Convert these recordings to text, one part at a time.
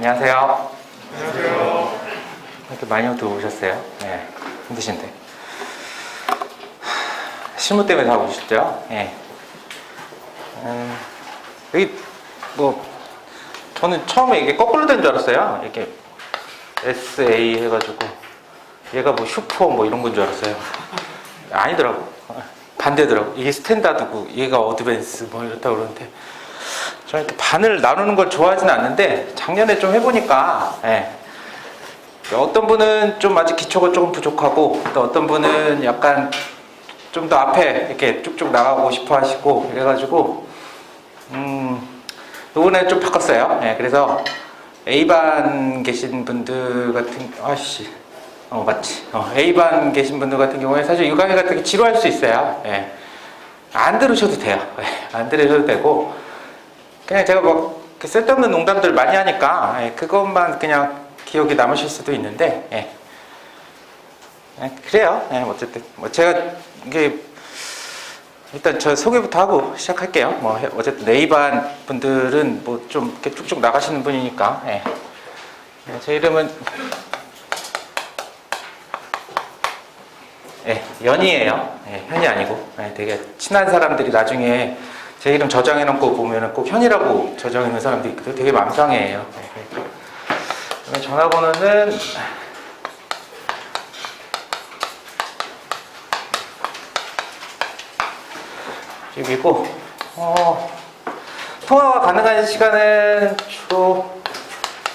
안녕하세요. 안녕하세요. 이렇게 많이 들어오셨어요? 네, 힘드신데. 실무 때문에 다 오셨죠? 네. 여기 저는 처음에 이게 거꾸로 된 줄 알았어요. 이렇게 SA 해가지고 얘가 뭐 슈퍼 뭐 이런 건 줄 알았어요. 아니더라고. 반대더라고. 이게 스탠다드고 얘가 어드밴스 뭐 이렇다고 그러는데 저는 이렇게 반을 나누는 걸 좋아하지는 않는데 작년에 좀 해보니까 어떤 분은 좀 아직 기초가 조금 부족하고 또 어떤 분은 약간 좀 더 앞에 이렇게 쭉쭉 나가고 싶어 하시고 이래가지고 이번에 좀 바꿨어요. 그래서 A반 계신 분들 같은 맞지. A반 계신 분들 같은 경우에 사실 이 강의 같은 게 지루할 수 있어요. 안 들으셔도 돼요. 안 들으셔도 되고 그냥 제가 뭐 쓸데없는 농담들 많이 하니까 그것만 그냥 기억이 남으실 수도 있는데 그래요. 어쨌든 뭐 제가 이게 일단 저 소개부터 하고 시작할게요. 뭐 어쨌든 A반 분들은 뭐 좀 이렇게 쭉쭉 나가시는 분이니까 제 이름은 연이에요. 현이 아니고 되게 친한 사람들이 나중에 제 이름 저장해놓고 보면은 꼭 현이라고 저장해놓은 사람들이 있거든요. 되게 맘상해요. 전화번호는 여기고 통화가 가능한 시간은 주로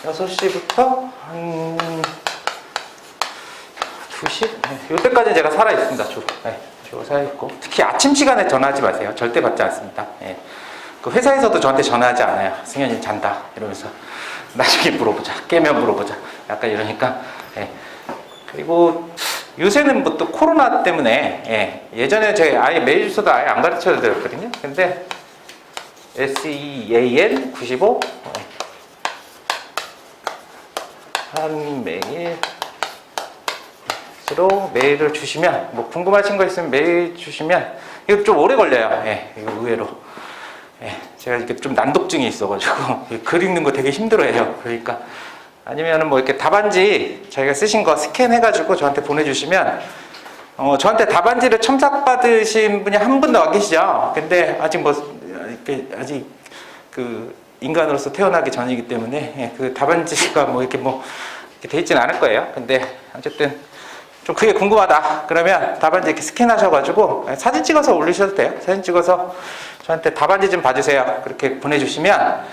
6시부터 한 2시? 이때까지는 제가 살아있습니다. 주로 살아있고 특히 아침 시간에 전화하지 마세요. 절대 받지 않습니다. 그 회사에서도 저한테 전화하지 않아요. 승현이 잔다 이러면서 나중에 물어보자, 깨면 물어보자 약간 이러니까 그리고 요새는 뭐 또 코로나 때문에 예전에 제가 아예 메일 주소도 아예 안 가르쳐 드렸거든요. 근데 SEAN95 한 메일을 주시면 뭐 궁금하신 거 있으면 메일 주시면 이거 좀 오래 걸려요. 이거 의외로 제가 이렇게 좀 난독증이 있어가지고 글 읽는 거 되게 힘들어해요. 그러니까 아니면은 뭐 이렇게 답안지 저희가 쓰신 거 스캔해가지고 저한테 보내주시면 저한테 답안지를 첨삭받으신 분이 한 분도 안 계시죠. 근데 아직 아직 그 인간으로서 태어나기 전이기 때문에 그 답안지가 뭐 이렇게 돼 있지는 않을 거예요. 근데 어쨌든 좀 그게 궁금하다 그러면 답안지 이렇게 스캔하셔가지고 사진 찍어서 올리셔도 돼요. 사진 찍어서 저한테 답안지 좀 봐주세요. 그렇게 보내주시면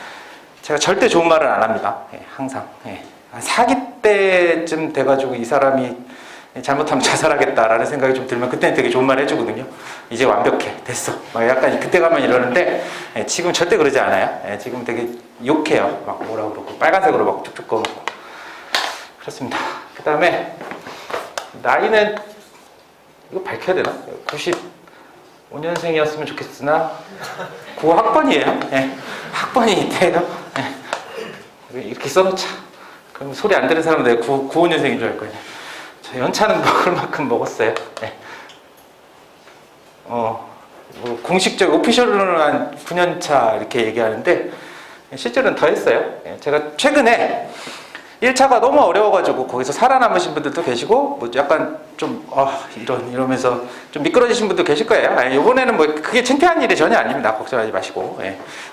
제가 절대 좋은 말은 안 합니다. 항상 사기 때쯤 돼가지고 이 사람이 잘못하면 자살하겠다라는 생각이 좀 들면 그때는 되게 좋은 말 해주거든요. 이제 완벽해, 됐어. 막 약간 그때 가면 이러는데 지금 절대 그러지 않아요. 지금 되게 욕해요. 막 뭐라 그러고 빨간색으로 막 쭉쭉 꺼놓고 그렇습니다. 그 다음에 나이는 이거 밝혀야 되나? 95년생이었으면 좋겠으나 9학번이에요. 학번이 이때요. 이렇게 써놓자. 그럼 소리 안 들은 사람은 내가 95년생인 줄 알 거예요. 저 연차는 먹을 만큼 먹었어요. 뭐 공식적 오피셜로는 한 9년차 이렇게 얘기하는데 실제로는 더 했어요. 제가 최근에 1차가 너무 어려워가지고 거기서 살아남으신 분들도 계시고 뭐 약간 좀 이러면서 좀 미끄러지신 분도 계실 거예요. 이번에는 뭐 그게 창피한 일이 전혀 아닙니다. 걱정하지 마시고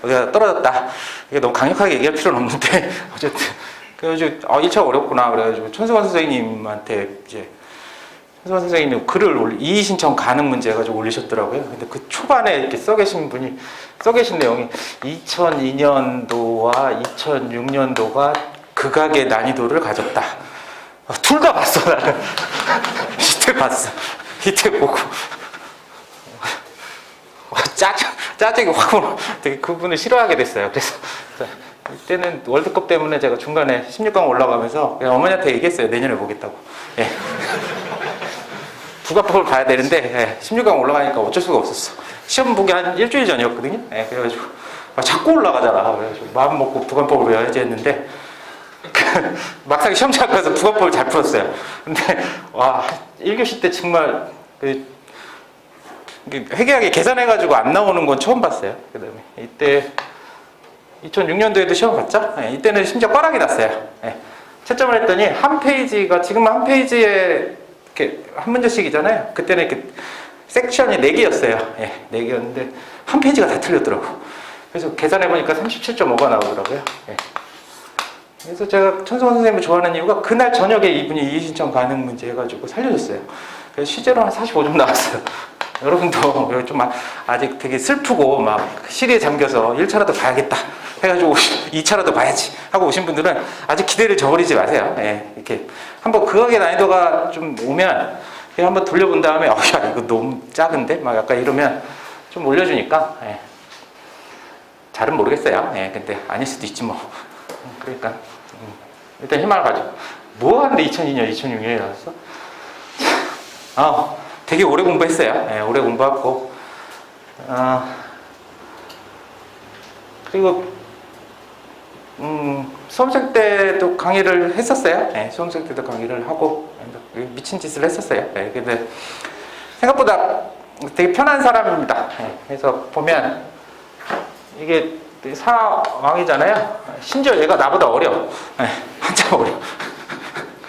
여기가 떨어졌다 이게 너무 강력하게 얘기할 필요는 없는데 어쨌든 그래가지고 1차가 어렵구나 그래가지고 천승환 선생님한테 이제 천승환 선생님이 글을 이의 신청 가능 문제 해가지고 올리셨더라고요. 근데 그 초반에 이렇게 써 계신 내용이 2002년도와 2006년도가 극악의 난이도를 가졌다. 둘 다 봤어 나는. 이때 봤어. 이때 보고 짜증이 확 오고 되게 그분을 싫어하게 됐어요. 그래서 이때는 월드컵 때문에 제가 중간에 16강 올라가면서 그냥 어머니한테 얘기했어요. 내년에 보겠다고. 국가법을 봐야 되는데 16강 올라가니까 어쩔 수가 없었어. 시험 보기 한 일주일 전이었거든요. 그래가지고 자꾸 올라가잖아. 그래가지고 마음 먹고 부관법을 외워야지 했는데 막상 시험 잘 가서 부관법을 잘 풀었어요. 근데 1교시 때 정말 회계하게 계산해가지고 안 나오는 건 처음 봤어요. 그 다음에 이때 2006년도에도 시험 봤죠? 예, 이때는 심지어 꽈락이 났어요. 예, 채점을 했더니 한 페이지가 지금 한 페이지에 이렇게 한 문제씩이잖아요. 그때는 이렇게 섹션이 4개였어요. 예, 4개였는데 한 페이지가 다 틀렸더라고. 그래서 계산해보니까 37.5가 나오더라고요. 예. 그래서 제가 천성원 선생님을 좋아하는 이유가 그날 저녁에 이분이 이의신청 가능 문제 해가지고 살려줬어요. 그래서 실제로 한 45점 나왔어요. 여러분도 좀 아직 되게 슬프고 막 시리에 잠겨서 1차라도 봐야겠다 해가지고 2차라도 봐야지 하고 오신 분들은 아직 기대를 저버리지 마세요. 예, 이렇게 한번 극악의 난이도가 좀 오면 그냥 한번 돌려본 다음에 야 이거 너무 작은데? 막 약간 이러면 좀 올려주니까 예. 잘은 모르겠어요. 예, 근데 아닐 수도 있지 뭐. 그러니까 일단 희망을 가지고 뭐 하는데 2002년, 2006년에 나왔어? 되게 오래 공부했어요. 예, 오래 공부하고 그리고 수험생 때도 강의를 했었어요. 예, 수험생 때도 강의를 하고 미친 짓을 했었어요. 예, 근데 생각보다 되게 편한 사람입니다. 예, 그래서 보면 이게 사왕이잖아요. 심지어 얘가 나보다 어려. 예, 한참 어려.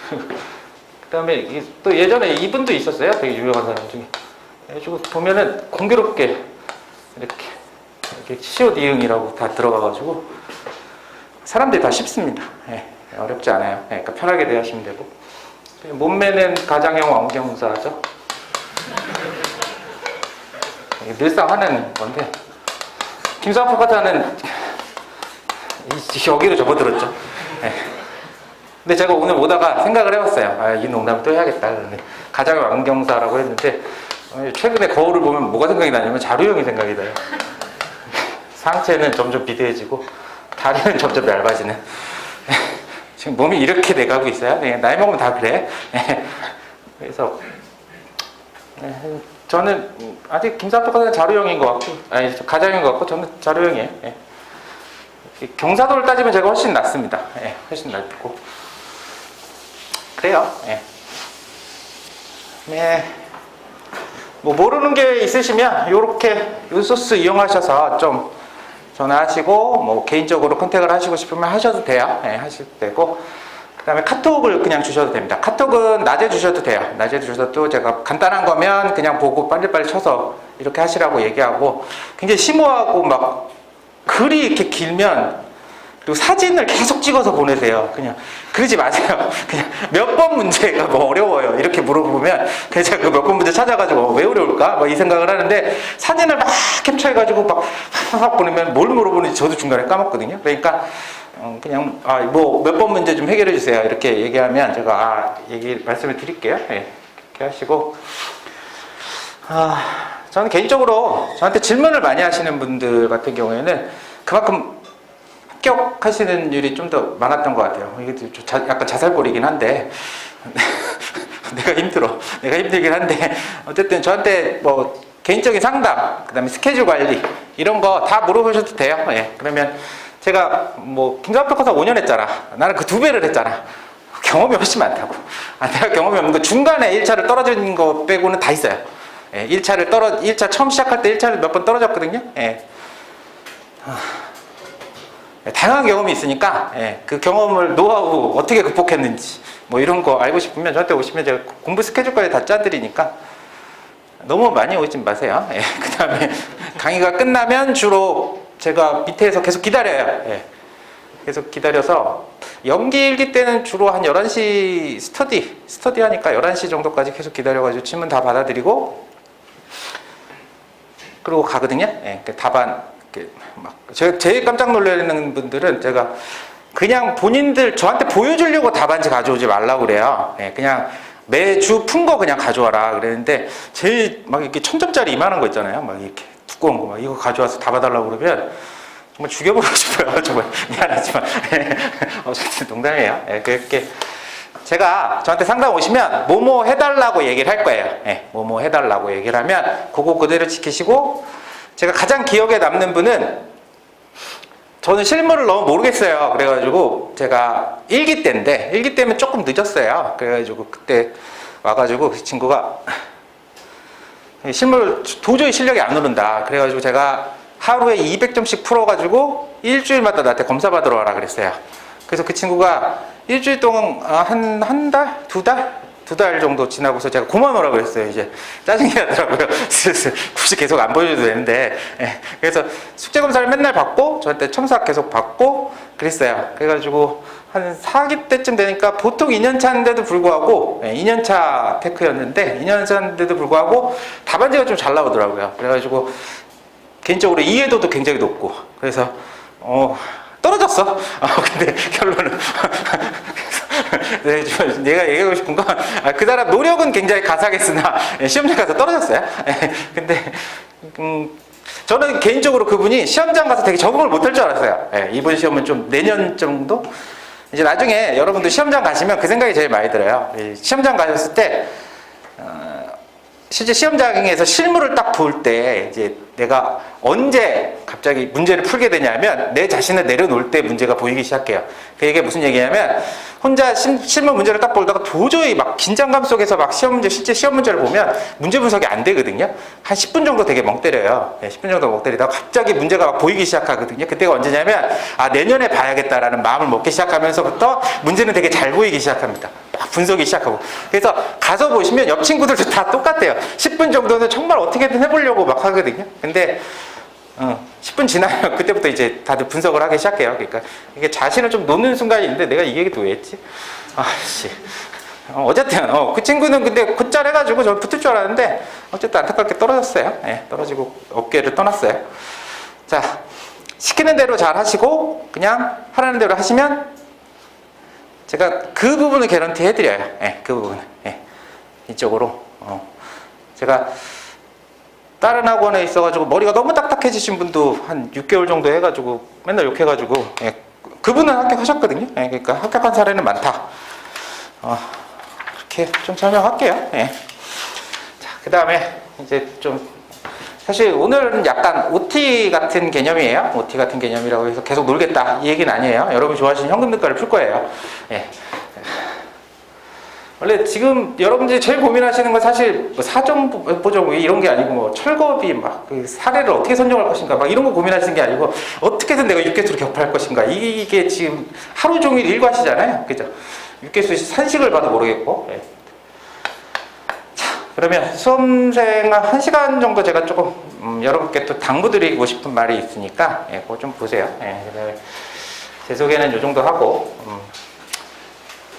그 다음에 또 예전에 이분도 있었어요. 되게 유명한 사람 중에. 그래가지고 보면은 공교롭게 이렇게 시옷 이응이라고 다 들어가가지고 사람들이 다 쉽습니다. 예, 어렵지 않아요. 예, 그러니까 편하게 대하시면 되고. 몸매는 가장형 왕경사죠. 늘상 하는 건데 김상표 과자는 여기로 접어들었죠. 예. 근데 제가 오늘 오다가 생각을 해봤어요. 이 농담을 또 해야겠다. 그런데 가장형 왕경사라고 했는데 최근에 거울을 보면 뭐가 생각이 나냐면 자루형이 생각이 나요. 상체는 점점 비대해지고 다리는 점점 얇아지는. 지금 몸이 이렇게 돼가고 있어요. 나이 먹으면 다 그래. 그래서 저는 아직 김상표 과자는 자루형인 것 같고, 아니 가장인 것 같고 저는 자루형이에요. 경사도를 따지면 제가 훨씬 낫습니다. 훨씬 낫고 그래요. 네. 뭐 모르는 게 있으시면 요렇게 요 소스 이용하셔서 좀 전화하시고 뭐 개인적으로 컨택을 하시고 싶으면 하셔도 돼요. 하실 때고 그 다음에 카톡을 그냥 주셔도 됩니다. 카톡은 낮에 주셔도 돼요. 낮에 주셔도 제가 간단한 거면 그냥 보고 빨리빨리 쳐서 이렇게 하시라고 얘기하고 굉장히 심오하고 막 글이 이렇게 길면 그리고 사진을 계속 찍어서 보내세요. 그냥 그러지 마세요. 그냥 몇 번 문제가 뭐 어려워요 이렇게 물어보면 그냥 제가 그 몇 번 문제 찾아가지고 왜 어려울까 뭐 이 생각을 하는데 사진을 막 캡처해가지고 막 보내면 뭘 물어보는지 저도 중간에 까먹거든요. 그러니까 그냥 뭐 몇 번 문제 좀 해결해 주세요 이렇게 얘기하면 제가 말씀을 드릴게요. 이렇게 하시고 저는 개인적으로 저한테 질문을 많이 하시는 분들 같은 경우에는 그만큼 합격하시는 일이 좀 더 많았던 것 같아요. 이게 약간 자살골이긴 한데 내가 힘들긴 한데 어쨌든 저한테 뭐 개인적인 상담, 그 다음에 스케줄 관리 이런 거 다 물어보셔도 돼요. 그러면 제가 뭐 김상표 커서 5년 했잖아. 나는 그 2배를 했잖아. 경험이 훨씬 많다고. 내가 경험이 없는 거 중간에 1차를 떨어진 거 빼고는 다 있어요. 1차 처음 시작할 때 1차를 몇 번 떨어졌거든요. 다양한 경험이 있으니까 그 경험을 노하우 어떻게 극복했는지 뭐 이런 거 알고 싶으면 저한테 오시면 제가 공부 스케줄까지 다 짜드리니까 너무 많이 오지 마세요. 그 다음에 강의가 끝나면 주로 제가 밑에서 계속 기다려요. 계속 기다려서 연기 일기 때는 주로 한 11시 스터디 하니까 11시 정도까지 계속 기다려가지고 질문 다 받아드리고 그리고 가거든요. 답안 제가 제일 깜짝 놀라는 분들은 제가 그냥 본인들 저한테 보여주려고 답안지 가져오지 말라고 그래요. 그냥 매주 푼 거 그냥 가져와라 그랬는데 제일 막 이렇게 1000점짜리 이만한 거 있잖아요. 막 이렇게 두꺼운 거 막 이거 가져와서 답아달라고 그러면 정말 죽여버리고 싶어요. 정말 미안하지만 어쨌든 농담이에요. 그렇게 제가 저한테 상담 오시면 뭐뭐 해달라고 얘기를 할 거예요. 뭐뭐 해달라고 얘기를 하면 그거 그대로 지키시고 제가 가장 기억에 남는 분은 저는 실물을 너무 모르겠어요. 그래가지고 제가 일기 때면 조금 늦었어요. 그래가지고 그때 와가지고 그 친구가 실물 도저히 실력이 안 오른다. 그래가지고 제가 하루에 200점씩 풀어가지고 일주일마다 나한테 검사 받으러 와라 그랬어요. 그래서 그 친구가 일주일 동안 한 달? 두 달 정도 지나고서 제가 그만 오라고 그랬어요. 이제 짜증이 나더라고요. 굳이 계속 안 보여줘도 되는데. 예. 그래서 숙제검사를 맨날 받고 저한테 첨삭 계속 받고 그랬어요. 그래가지고 한 4기 때쯤 되니까 보통 2년 차인데도 불구하고 2년 차 테크였는데 2년 차인데도 불구하고 답안지가 좀 잘 나오더라고요. 그래가지고 개인적으로 이해도도 굉장히 높고 그래서 떨어졌어. 근데 결론은 네, 내가 얘기하고 싶은 건 그 사람 노력은 굉장히 가사겠으나 시험장 가서 떨어졌어요. 근데 저는 개인적으로 그분이 시험장 가서 되게 적응을 못할 줄 알았어요. 이번 시험은 좀 내년 정도? 이제 나중에 여러분들 시험장 가시면 그 생각이 제일 많이 들어요. 시험장 가셨을 때 실제 시험장에서 실물을 딱 볼 때 이제 내가 언제 갑자기 문제를 풀게 되냐면 내 자신을 내려놓을 때 문제가 보이기 시작해요. 그 얘기가 무슨 얘기냐면 혼자 실물 문제를 딱 보다가 도저히 막 긴장감 속에서 막 실제 시험 문제를 보면 문제 분석이 안 되거든요. 한 10분 정도 되게 멍 때려요. 10분 정도 멍 때리다가 갑자기 문제가 막 보이기 시작하거든요. 그때가 언제냐면 내년에 봐야겠다라는 마음을 먹기 시작하면서부터 문제는 되게 잘 보이기 시작합니다. 막 분석이 시작하고. 그래서 가서 보시면 옆 친구들도 다 똑같아요. 10분 정도는 정말 어떻게든 해보려고 막 하거든요. 근데 10분 지나면 그때부터 이제 다들 분석을 하기 시작해요. 그러니까 이게 자신을 좀 놓는 순간이 있는데 내가 이 얘기 또 왜 했지? 어쨌든 그 친구는 근데 곧잘 해가지고 저 붙을 줄 알았는데 어쨌든 안타깝게 떨어졌어요. 떨어지고 업계를 떠났어요. 자, 시키는 대로 잘 하시고 그냥 하라는 대로 하시면 제가 그 부분을 개런티 해드려요. 그 부분을 이쪽으로 제가 다른 학원에 있어가지고 머리가 너무 딱딱해지신 분도 한 6개월 정도 해가지고 맨날 욕해가지고 그분은 합격하셨거든요. 그러니까 합격한 사례는 많다. 이렇게 좀 설명할게요. 자, 그 다음에 이제 좀 사실 오늘은 약간 OT 같은 개념이에요. OT 같은 개념이라고 해서 계속 놀겠다 이 얘기는 아니에요. 여러분 좋아하시는 현금등가를 풀 거예요. 원래 지금 여러분들이 제일 고민하시는 건 사실 뭐 사정보정 이런 게 아니고 뭐 철거비 막 그 사례를 어떻게 선정할 것인가 막 이런 거 고민하시는 게 아니고 어떻게든 내가 육개수를 격파할 것인가 이게 지금 하루 종일 일과시잖아요. 그죠? 육개수 산식을 봐도 모르겠고. 자, 그러면 수험생 한 1시간 정도 제가 조금 여러분께 또 당부드리고 싶은 말이 있으니까 그거 좀 보세요. 제 소개는 이 정도 하고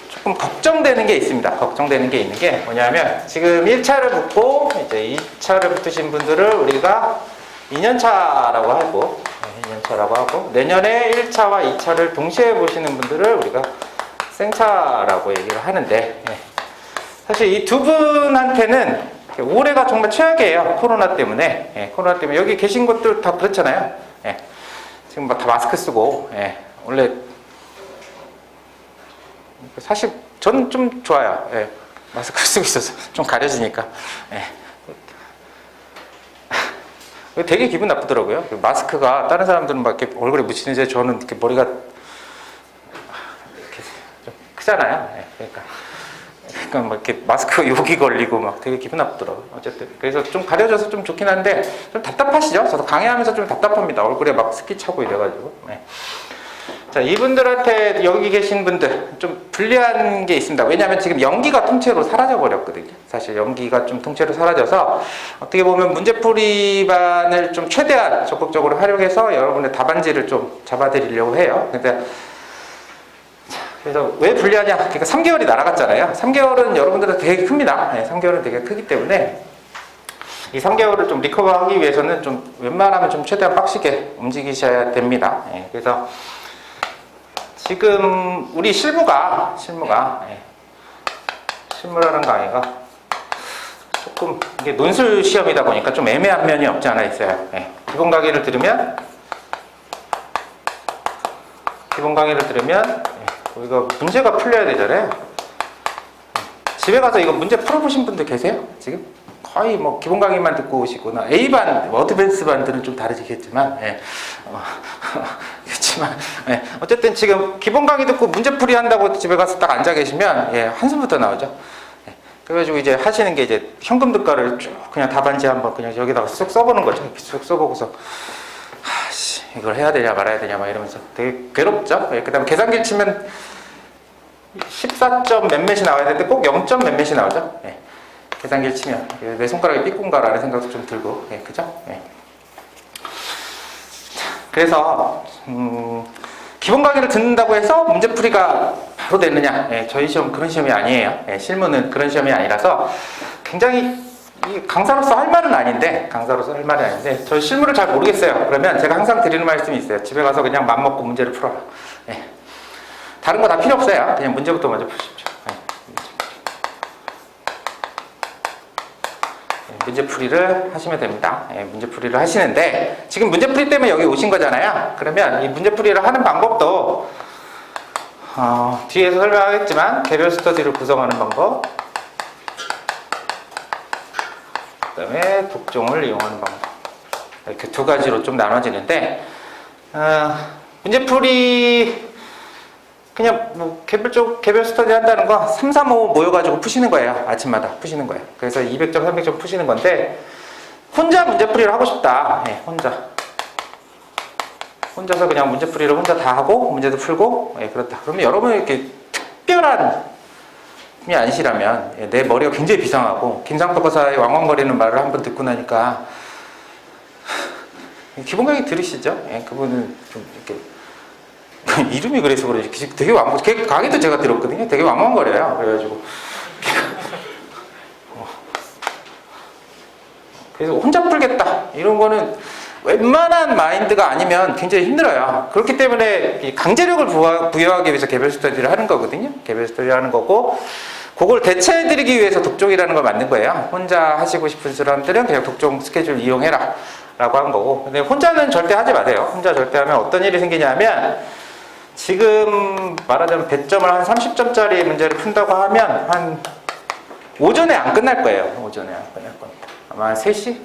조금 걱정되는 게 있습니다. 걱정되는 게 있는 게 뭐냐면 지금 1차를 붙고 이제 2차를 붙으신 분들을 우리가 2년차라고 하고 2년차라고 하고 내년에 1차와 2차를 동시에 보시는 분들을 우리가 생차라고 얘기를 하는데 사실 이 두 분한테는 올해가 정말 최악이에요. 코로나 때문에. 코로나 때문에 여기 계신 것들 다 그렇잖아요. 지금 막 다 마스크 쓰고 원래 사실 저는 좀 좋아요. 마스크 쓰고 있어서 좀 가려지니까. 되게 기분 나쁘더라고요. 마스크가 다른 사람들은 막 이렇게 얼굴에 묻히는데 저는 이렇게 머리가 이렇게 좀 크잖아요. 그러니까 막 이렇게 마스크 욕이 걸리고 막 되게 기분 나쁘더라고요. 어쨌든 그래서 좀 가려져서 좀 좋긴 한데 좀 답답하시죠? 저도 강의하면서 좀 답답합니다. 얼굴에 막 스키 차고 이래가지고. 자, 이분들한테 여기 계신 분들 좀 불리한 게 있습니다. 왜냐하면 지금 연기가 통째로 사라져 버렸거든요. 사실 연기가 좀 통째로 사라져서 어떻게 보면 문제풀이반을 좀 최대한 적극적으로 활용해서 여러분의 답안지를 좀 잡아드리려고 해요. 그래서 왜 불리하냐? 그러니까 3개월이 날아갔잖아요. 3개월은 여러분들은 되게 큽니다. 3개월은 되게 크기 때문에 이 3개월을 좀 리커버하기 위해서는 좀 웬만하면 좀 최대한 빡시게 움직이셔야 됩니다. 그래서 지금 우리 실무라는 강의가 조금 이게 논술 시험이다 보니까 좀 애매한 면이 없지 않아 있어요. 기본 강의를 들으면 우리가 문제가 풀려야 되잖아요. 집에 가서 이거 문제 풀어보신 분들 계세요? 지금? 거의 뭐 기본 강의만 듣고 오시거나 A반, 어드밴스 반들은 좀 다르시겠지만 그렇지만 어쨌든 지금 기본 강의 듣고 문제풀이 한다고 집에 가서 딱 앉아 계시면 한숨부터 나오죠. 그래가지고 이제 하시는 게 이제 현금등가를 쭉 그냥 답안지 한번 그냥 여기다가 쑥 써보는 거죠. 쑥 써보고서 이걸 해야 되냐 말아야 되냐 막 이러면서 되게 괴롭죠. 그 다음에 계산기를 치면 14점 몇몇이 나와야 되는데 꼭 0점 몇몇이 나오죠. 예. 계산기를 치면 내 손가락이 삐꾼가라는 생각도 좀 들고, 예, 그죠? 예. 그래서 기본 강의를 듣는다고 해서 문제풀이가 바로 되느냐? 예, 저희 시험 그런 시험이 아니에요. 예, 실무는 그런 시험이 아니라서 굉장히 강사로서 할 말은 아닌데, 저 실무를 잘 모르겠어요. 그러면 제가 항상 드리는 말씀이 있어요. 집에 가서 그냥 맘 먹고 문제를 풀어라. 예. 다른 거 다 필요 없어요. 그냥 문제부터 먼저 푸십시오. 예. 문제풀이를 하시면 됩니다. 예, 문제풀이를 하시는데 지금 문제풀이 때문에 여기 오신 거잖아요. 그러면 이 문제풀이를 하는 방법도 뒤에서 설명하겠지만 개별 스터디를 구성하는 방법, 그 다음에 독종을 이용하는 방법, 이렇게 두 가지로 좀 나눠지는데 문제풀이 그냥 뭐 개별 스터디 한다는 거 3, 4, 5 모여가지고 푸시는 거예요. 아침마다 푸시는 거예요. 그래서 200점, 300점 푸시는 건데 혼자 문제풀이를 하고 싶다. 예, 혼자서 그냥 문제풀이를 혼자 다 하고 문제도 풀고, 예, 그렇다. 그러면 여러분이 이렇게 특별한 이 아니시라면, 예, 내 머리가 굉장히 비상하고 김상덕거사의 왕왕거리는 말을 한번 듣고 나니까 기본 강의 들으시죠? 예, 그분은 좀 이렇게 이름이 그래서 그런지 되게 강의도 제가 들었거든요. 되게 왕왕거려요. 그래가지고 그래서 혼자 풀겠다 이런 거는 웬만한 마인드가 아니면 굉장히 힘들어요. 그렇기 때문에 강제력을 부여하기 위해서 개별 스터디를 하는 거거든요. 개별 스터디를 하는 거고, 그걸 대체해드리기 위해서 독종이라는 걸 만든 거예요. 혼자 하시고 싶은 사람들은 그냥 독종 스케줄 이용해라 라고 한 거고, 근데 혼자는 절대 하지 마세요. 혼자 절대 하면 어떤 일이 생기냐면, 지금 말하자면 100점을 한 30점짜리 문제를 푼다고 하면 한 오전에 안 끝날 거예요. 오전에 안 끝날 겁니다. 아마 3시?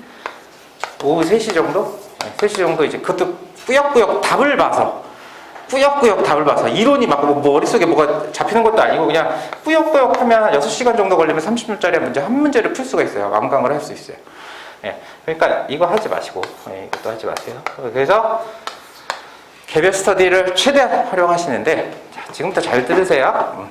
오후 3시 정도? 3시 정도 이제 그것도 꾸역꾸역 답을 봐서 이론이 막 머릿속에 뭐가 잡히는 것도 아니고 그냥 꾸역꾸역 하면 6시간 정도 걸리면 30분짜리 문제 한 문제를 풀 수가 있어요. 완강을 할 수 있어요. 예, 그러니까 이거 하지 마시고, 예, 이것도 하지 마세요. 그래서 개별 스터디를 최대한 활용하시는데, 자, 지금부터 잘 들으세요.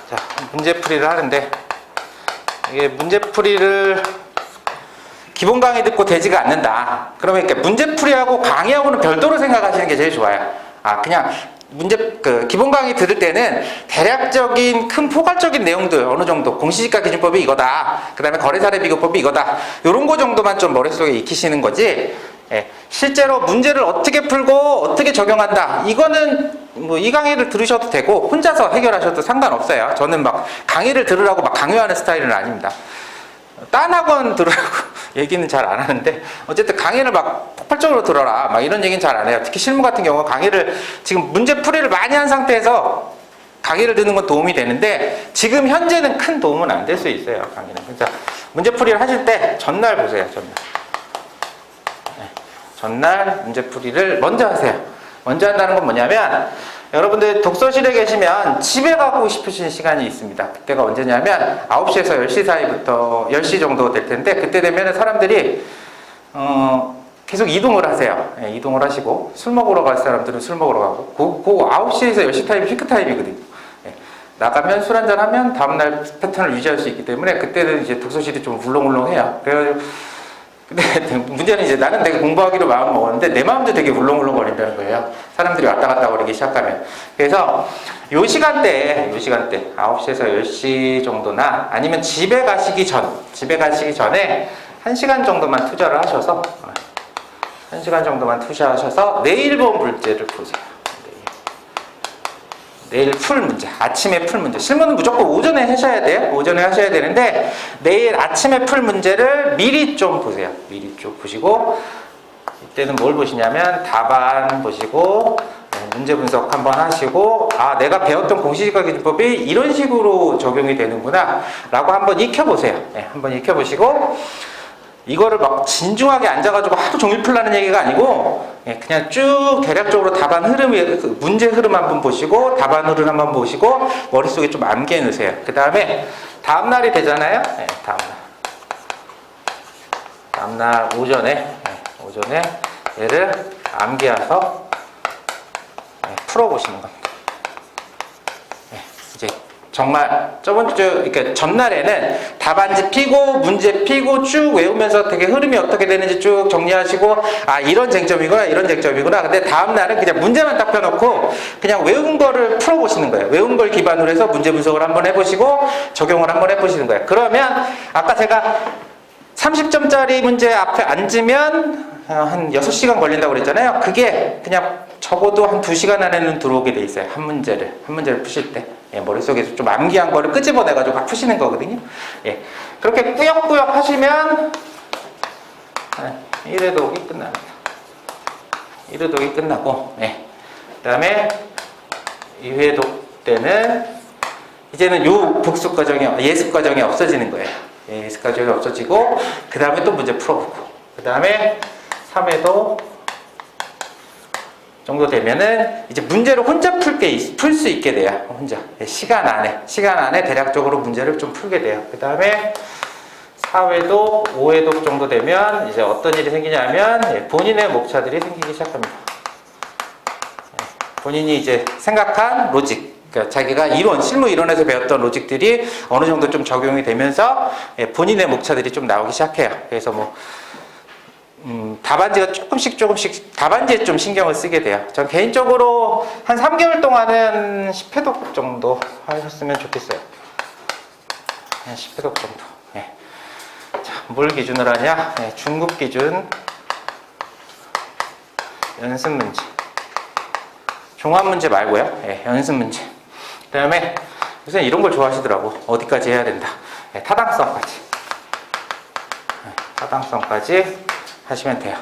자, 문제풀이를 하는데, 이게 문제풀이를 기본 강의 듣고 되지가 않는다. 그러면 이렇게 문제풀이하고 강의하고는 별도로 생각하시는 게 제일 좋아요. 그냥 기본 강의 들을 때는 대략적인 큰 포괄적인 내용들, 어느 정도 공시지가 기준법이 이거다, 그 다음에 거래사례 비교법이 이거다, 요런 거 정도만 좀 머릿속에 익히시는 거지, 예, 실제로 문제를 어떻게 풀고 어떻게 적용한다, 이거는 뭐 이 강의를 들으셔도 되고 혼자서 해결하셔도 상관없어요. 저는 막 강의를 들으라고 막 강요하는 스타일은 아닙니다. 딴 학원 들으라고 얘기는 잘 안 하는데, 어쨌든 강의를 막 폭발적으로 들어라 막 이런 얘기는 잘 안 해요. 특히 실무 같은 경우 강의를 지금 문제풀이를 많이 한 상태에서 강의를 듣는 건 도움이 되는데, 지금 현재는 큰 도움은 안 될 수 있어요. 강의는. 그러니까 문제풀이를 하실 때 전날 보세요. 전날 문제풀이를 먼저 하세요. 먼저 한다는 건 뭐냐면, 여러분들 독서실에 계시면 집에 가고 싶으신 시간이 있습니다. 그때가 언제냐면 9시에서 10시 사이부터 10시 정도 될 텐데, 그때 되면 사람들이 계속 이동을 하세요. 예, 이동을 하시고, 술 먹으러 갈 사람들은 술 먹으러 가고, 그 9시에서 10시 타임이 피크 타임이거든요. 예, 나가면 술 한잔 하면 다음날 패턴을 유지할 수 있기 때문에 그때는 이제 독서실이 좀 울렁울렁해요. 그래가지고, 근데 문제는 이제 나는 되게 공부하기로 마음 먹었는데 내 마음도 되게 울렁울렁 거린다는 거예요. 사람들이 왔다 갔다 거리기 시작하면. 그래서 요 시간대에 9시에서 10시 정도나, 아니면 집에 가시기 전에 1시간 정도만 투자를 하셔서, 1시간 정도만 투자하셔서 내일 본 문제를 보세요. 내일 풀 문제, 아침에 풀 문제. 실무는 무조건 오전에 하셔야 돼요. 오전에 하셔야 되는데, 내일 아침에 풀 문제를 미리 좀 보세요. 미리 좀 보시고, 이때는 뭘 보시냐면 답안 보시고, 문제 분석 한번 하시고, 내가 배웠던 공시지가 기준법이 이런 식으로 적용이 되는구나 라고 한번 익혀보세요. 네, 한번 익혀보시고, 이거를 막 진중하게 앉아가지고 하루 종일 풀라는 얘기가 아니고 그냥 쭉 대략적으로 답안 흐름이 문제 흐름 한번 보시고 답안 흐름 한번 보시고 머릿속에 좀 암기해 놓으세요. 그 다음에 다음날이 되잖아요. 다음날 오전에 얘를 암기해서 풀어보시는 겁니다. 이제 정말 저번 주, 그러니까 전날에는 답안지 피고 문제 피고 쭉 외우면서 되게 흐름이 어떻게 되는지 쭉 정리하시고 아 이런 쟁점이구나 이런 쟁점이구나. 근데 다음 날은 그냥 문제만 딱 펴놓고 그냥 외운 거를 풀어보시는 거예요. 외운 걸 기반으로 해서 문제 분석을 한번 해보시고 적용을 한번 해보시는 거예요. 그러면 아까 제가 30점짜리 문제 앞에 앉으면 한 6시간 걸린다고 그랬잖아요. 그게 그냥 적어도 한 2시간 안에는 들어오게 돼 있어요. 한 문제를 푸실 때. 머릿속에서 좀 암기한 거를 끄집어내가지고 막 푸시는 거거든요. 그렇게 꾸역꾸역 하시면 1회독이 끝납니다. 1회독이 끝나고, 그 다음에 2회독 때는 이제는 요 복습 과정이, 예습 과정이 없어지는 거예요. 예습 과정이 없어지고, 그 다음에 또 문제 풀어보고, 그 다음에 3회독 정도 되면은 이제 문제를 혼자 풀 수 있게 돼요. 혼자 시간 안에 대략적으로 문제를 좀 풀게 돼요. 그 다음에 4회독, 5회독 정도 되면 이제 어떤 일이 생기냐면 본인의 목차들이 생기기 시작합니다. 본인이 이제 생각한 로직, 그러니까 자기가 실무 이론에서 배웠던 로직들이 어느 정도 좀 적용이 되면서 본인의 목차들이 좀 나오기 시작해요. 그래서 뭐 답안지가 조금씩 답안지에 좀 신경을 쓰게 돼요. 전 개인적으로 한 3개월 동안은 10회독 정도 하셨으면 좋겠어요. 10회독 정도. 자, 뭘 기준으로 하냐? 중급 기준 연습 문제. 종합 문제 말고요. 연습 문제. 그 다음에 요새 이런 걸 좋아하시더라고. 어디까지 해야 된다. 타당성까지 하시면 돼요.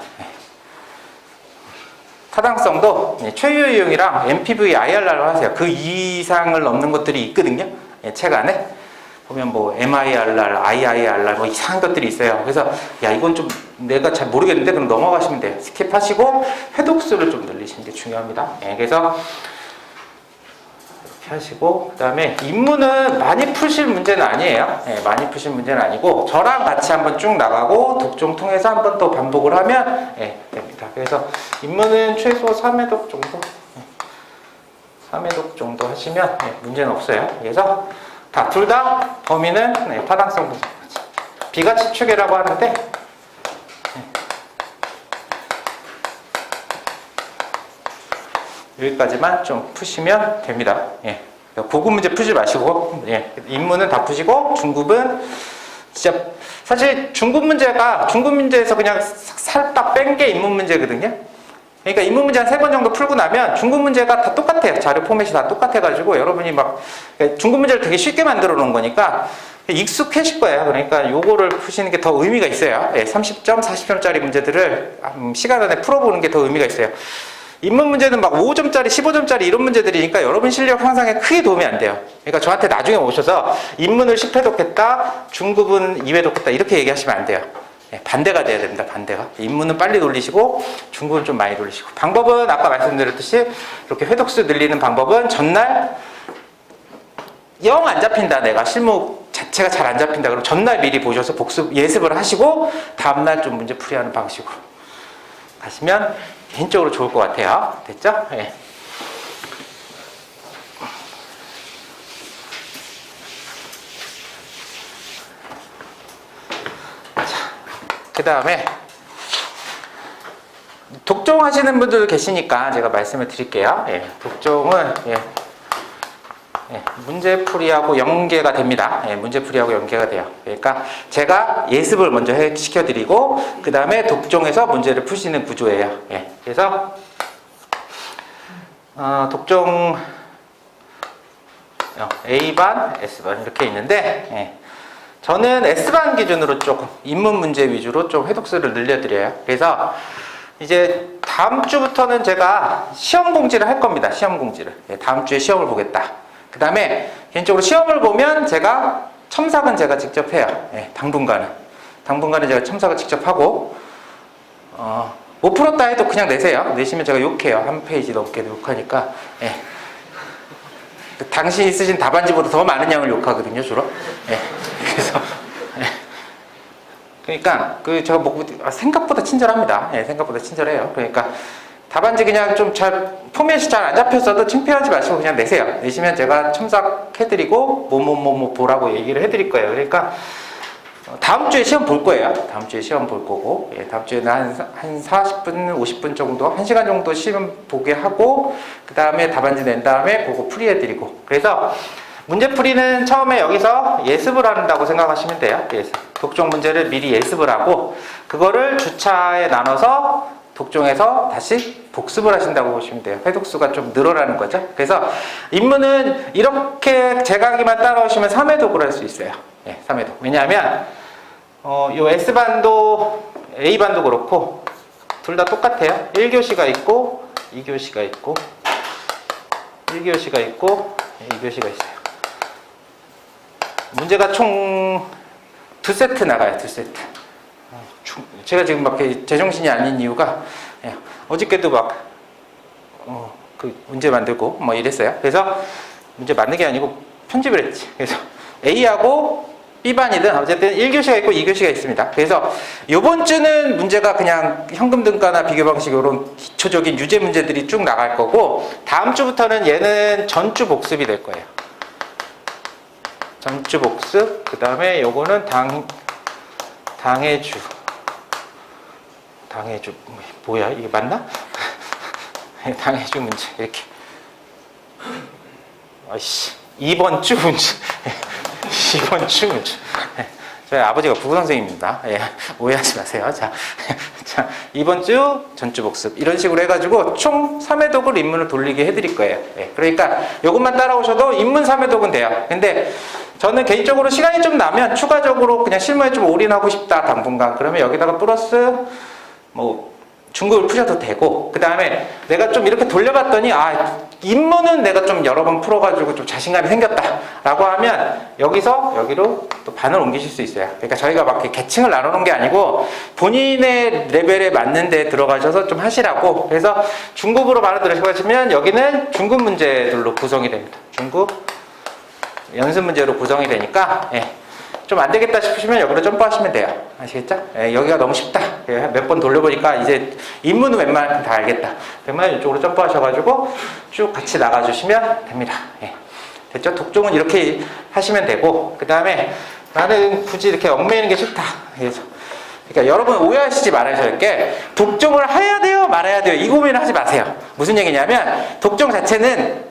타당성도 최유형이랑 MPV, IRR로 하세요. 그 이상을 넘는 것들이 있거든요. 책 안에 보면 뭐 MIRR, IIRR 뭐 이상한 것들이 있어요. 그래서 야 이건 좀 내가 잘 모르겠는데 그럼 넘어가시면 돼요. 스킵하시고 회독수를 좀 늘리시는 게 중요합니다. 그래서 하시고 그 다음에 인문은 많이 푸실 문제는 아니에요. 많이 푸실 문제는 아니고 저랑 같이 한번 쭉 나가고 독종 통해서 한번 또 반복을 하면 됩니다. 그래서 인문은 최소 3회독 정도 3회독 정도 하시면 문제는 없어요. 그래서 둘 다 범위는 타당성 분석 비가치 추계라고 하는데 여기까지만 좀 푸시면 됩니다. 고급 문제 푸지 마시고, 인문은 다 푸시고, 중급은 진짜, 사실 중급 문제에서 그냥 살짝 뺀 게 인문 문제거든요. 그러니까 인문 문제 한 3번 정도 풀고 나면 중급 문제가 다 똑같아요. 자료 포맷이 다 똑같아가지고, 여러분이 중급 문제를 되게 쉽게 만들어 놓은 거니까, 익숙해질 거예요. 그러니까 요거를 푸시는 게 더 의미가 있어요. 30점, 40점짜리 문제들을 시간 안에 풀어보는 게 더 의미가 있어요. 인문 문제는 막 5점짜리, 15점짜리 이런 문제들이니까 여러분 실력 향상에 크게 도움이 안 돼요. 그러니까 저한테 나중에 오셔서 인문을 10회독 했다, 중급은 2회독 했다 이렇게 얘기하시면 안 돼요. 반대가 돼야 됩니다. 반대가. 인문은 빨리 돌리시고 중급은 좀 많이 돌리시고 방법은 아까 말씀드렸듯이 이렇게 회독수 늘리는 방법은 전날 영 안 잡힌다 내가 실무 자체가 잘 안 잡힌다 그럼 전날 미리 보셔서 복습 예습을 하시고 다음날 좀 문제 풀이하는 방식으로 가시면 개인적으로 좋을 것 같아요. 됐죠? 그 다음에 독종 하시는 분들 계시니까 제가 말씀을 드릴게요. 독종은 문제풀이하고 연계가 됩니다. 문제풀이하고 연계가 돼요. 그러니까 제가 예습을 먼저 시켜드리고 그 다음에 독종에서 문제를 푸시는 구조예요. 그래서 독종 A반, S반 이렇게 있는데 저는 S반 기준으로 조금 인문 문제 위주로 좀 회독수를 늘려드려요. 그래서 이제 다음 주부터는 제가 시험 공지를 할 겁니다. 시험 공지를. 다음 주에 시험을 보겠다. 그 다음에 개인적으로 시험을 보면 제가 첨삭은 제가 직접 해요. 당분간은. 당분간은 제가 첨삭을 직접 하고 못 풀었다 해도 그냥 내세요. 내시면 제가 욕해요. 한 페이지 넘게 욕하니까. 예. 당신이 쓰신 답안지보다 더 많은 양을 욕하거든요, 주로. 예. 그래서 그러니까 제가 생각보다 친절합니다. 예, 생각보다 친절해요. 그러니까 답안지 그냥 좀 잘 포맷이 잘 안 잡혔어도 창피하지 마시고 그냥 내세요. 내시면 제가 첨삭해드리고 뭐 보라고 얘기를 해드릴 거예요. 그러니까 다음 주에 시험 볼 거예요. 다음 주에 시험 볼 거고, 예, 다음 주에는 한 40분, 50분 정도, 1시간 정도 시험 보게 하고, 그 다음에 답안지 낸 다음에 그거 풀이해드리고. 그래서 문제풀이는 처음에 여기서 예습을 한다고 생각하시면 돼요. 예습. 독종 문제를 미리 예습을 하고, 그거를 주차에 나눠서 독종에서 다시 복습을 하신다고 보시면 돼요. 회독수가 좀 늘어나는 거죠. 그래서 인문은 이렇게 제 강의만 따라오시면 3회독을 할 수 있어요. 예, 3회독. 왜냐하면 요 S반도, A반도 그렇고 둘 다 똑같아요. 1교시가 있고 2교시가 있고 1교시가 있고 2교시가 있어요. 문제가 총 2세트 나가요. 2세트. 제가 지금 막 제정신이 아닌 이유가 어저께도 막 그 문제 만들고 뭐 이랬어요. 그래서 문제 만든 게 아니고 편집을 했지. 그래서 A하고 B반이든 어쨌든 1교시가 있고 2교시가 있습니다. 그래서 이번 주는 문제가 그냥 현금 등가나 비교 방식 이런 기초적인 유제 문제들이 쭉 나갈 거고, 다음 주부터는 얘는 전주 복습이 될 거예요. 전주 복습. 그 다음에 요거는 당해주 뭐야 이게 맞나? 당해주 문제 이렇게. 아이씨, 이번 주 문제. 이번 주 문제. 저희 아버지가 국어 선생님입니다. 예, 오해하지 마세요. 자, 이번 주 전주 복습 이런 식으로 해가지고 총 3회독을 인문을 돌리게 해드릴 거예요. 예, 그러니까 이것만 따라오셔도 인문 3회독은 돼요. 근데 저는 개인적으로 시간이 좀 나면 추가적으로 그냥 실무에 좀 올인하고 싶다 당분간, 그러면 여기다가 플러스 뭐 중국을 푸셔도 되고, 그 다음에 내가 좀 이렇게 돌려봤더니 인문은 내가 좀 여러 번 풀어가지고 좀 자신감이 생겼다 라고 하면 여기서 여기로 또 반을 옮기실 수 있어요. 그러니까 저희가 막 계층을 나누는 게 아니고 본인의 레벨에 맞는 데 들어가셔서 좀 하시라고. 그래서 중국으로 바로 들어가시면 여기는 중국 문제들로 구성이 됩니다. 중국 연습 문제로 구성이 되니까, 예, 좀 안 되겠다 싶으시면 여기로 점프하시면 돼요. 아시겠죠? 예, 여기가 너무 쉽다. 예, 몇 번 돌려보니까 이제 인문은 웬만하면 다 알겠다. 그러면 이쪽으로 점프하셔가지고 쭉 같이 나가주시면 됩니다. 예, 됐죠? 독종은 이렇게 하시면 되고, 그 다음에 나는 굳이 이렇게 얽매이는 게 싫다. 그래서 그러니까 여러분 오해하시지 말아야 할 게, 독종을 해야 돼요? 말아야 돼요? 이 고민을 하지 마세요. 무슨 얘기냐면 독종 자체는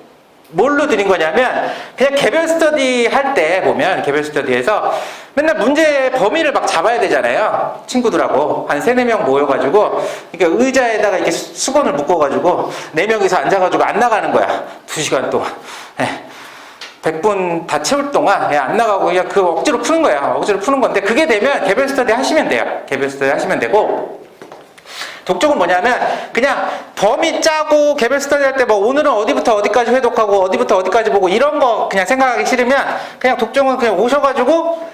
뭘로 드린 거냐면, 그냥 개별 스터디 할 때 보면 개별 스터디에서 맨날 문제 범위를 막 잡아야 되잖아요. 친구들하고 한 3-4명 모여가지고, 그러니까 의자에다가 이렇게 수건을 묶어가지고 4명이서 앉아가지고 안 나가는 거야. 2시간 동안. 100분 다 채울 동안 안 나가고 그냥 그 억지로 푸는 거야. 억지로 푸는 건데, 그게 되면 개별 스터디 하시면 돼요. 개별 스터디 하시면 되고, 독종은 뭐냐면 그냥 범위 짜고 개별 스터디 할 때 뭐 오늘은 어디부터 어디까지 회독하고 어디부터 어디까지 보고 이런 거 그냥 생각하기 싫으면 그냥 독종은 그냥 오셔가지고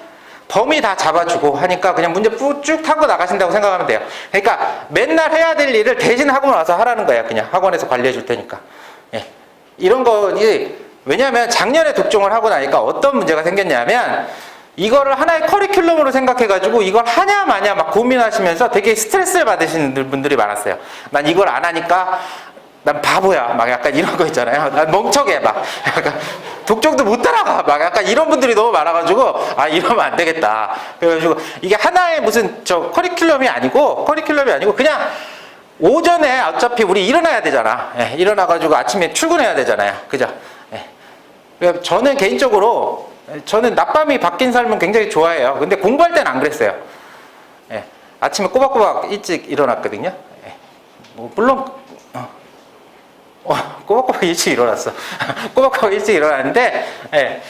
범위 다 잡아주고 하니까 그냥 문제 쭉 타고 나가신다고 생각하면 돼요. 그러니까 맨날 해야 될 일을 대신 학원 와서 하라는 거야. 그냥 학원에서 관리해 줄 테니까. 예. 이런 거지. 왜냐하면 작년에 독종을 하고 나니까 어떤 문제가 생겼냐면, 이거를 하나의 커리큘럼으로 생각해가지고 이걸 하냐 마냐 막 고민하시면서 되게 스트레스를 받으시는 분들이 많았어요. 난 이걸 안 하니까 난 바보야 막 약간 이런 거 있잖아요. 난 멍청해 막 약간 독종도 못 따라가 막 약간 이런 분들이 너무 많아가지고 이러면 안 되겠다. 그래가지고 이게 하나의 무슨 커리큘럼이 아니고 그냥 오전에 어차피 우리 일어나야 되잖아. 예, 일어나가지고 아침에 출근해야 되잖아요. 그죠? 예. 저는 개인적으로 저는 낮밤이 바뀐 삶은 굉장히 좋아해요. 근데 공부할 때는 안 그랬어요. 예, 아침에 꼬박꼬박 일찍 일어났거든요. 예, 뭐 물론 꼬박꼬박 일찍 일어났어. 꼬박꼬박 일찍 일어났는데, 예,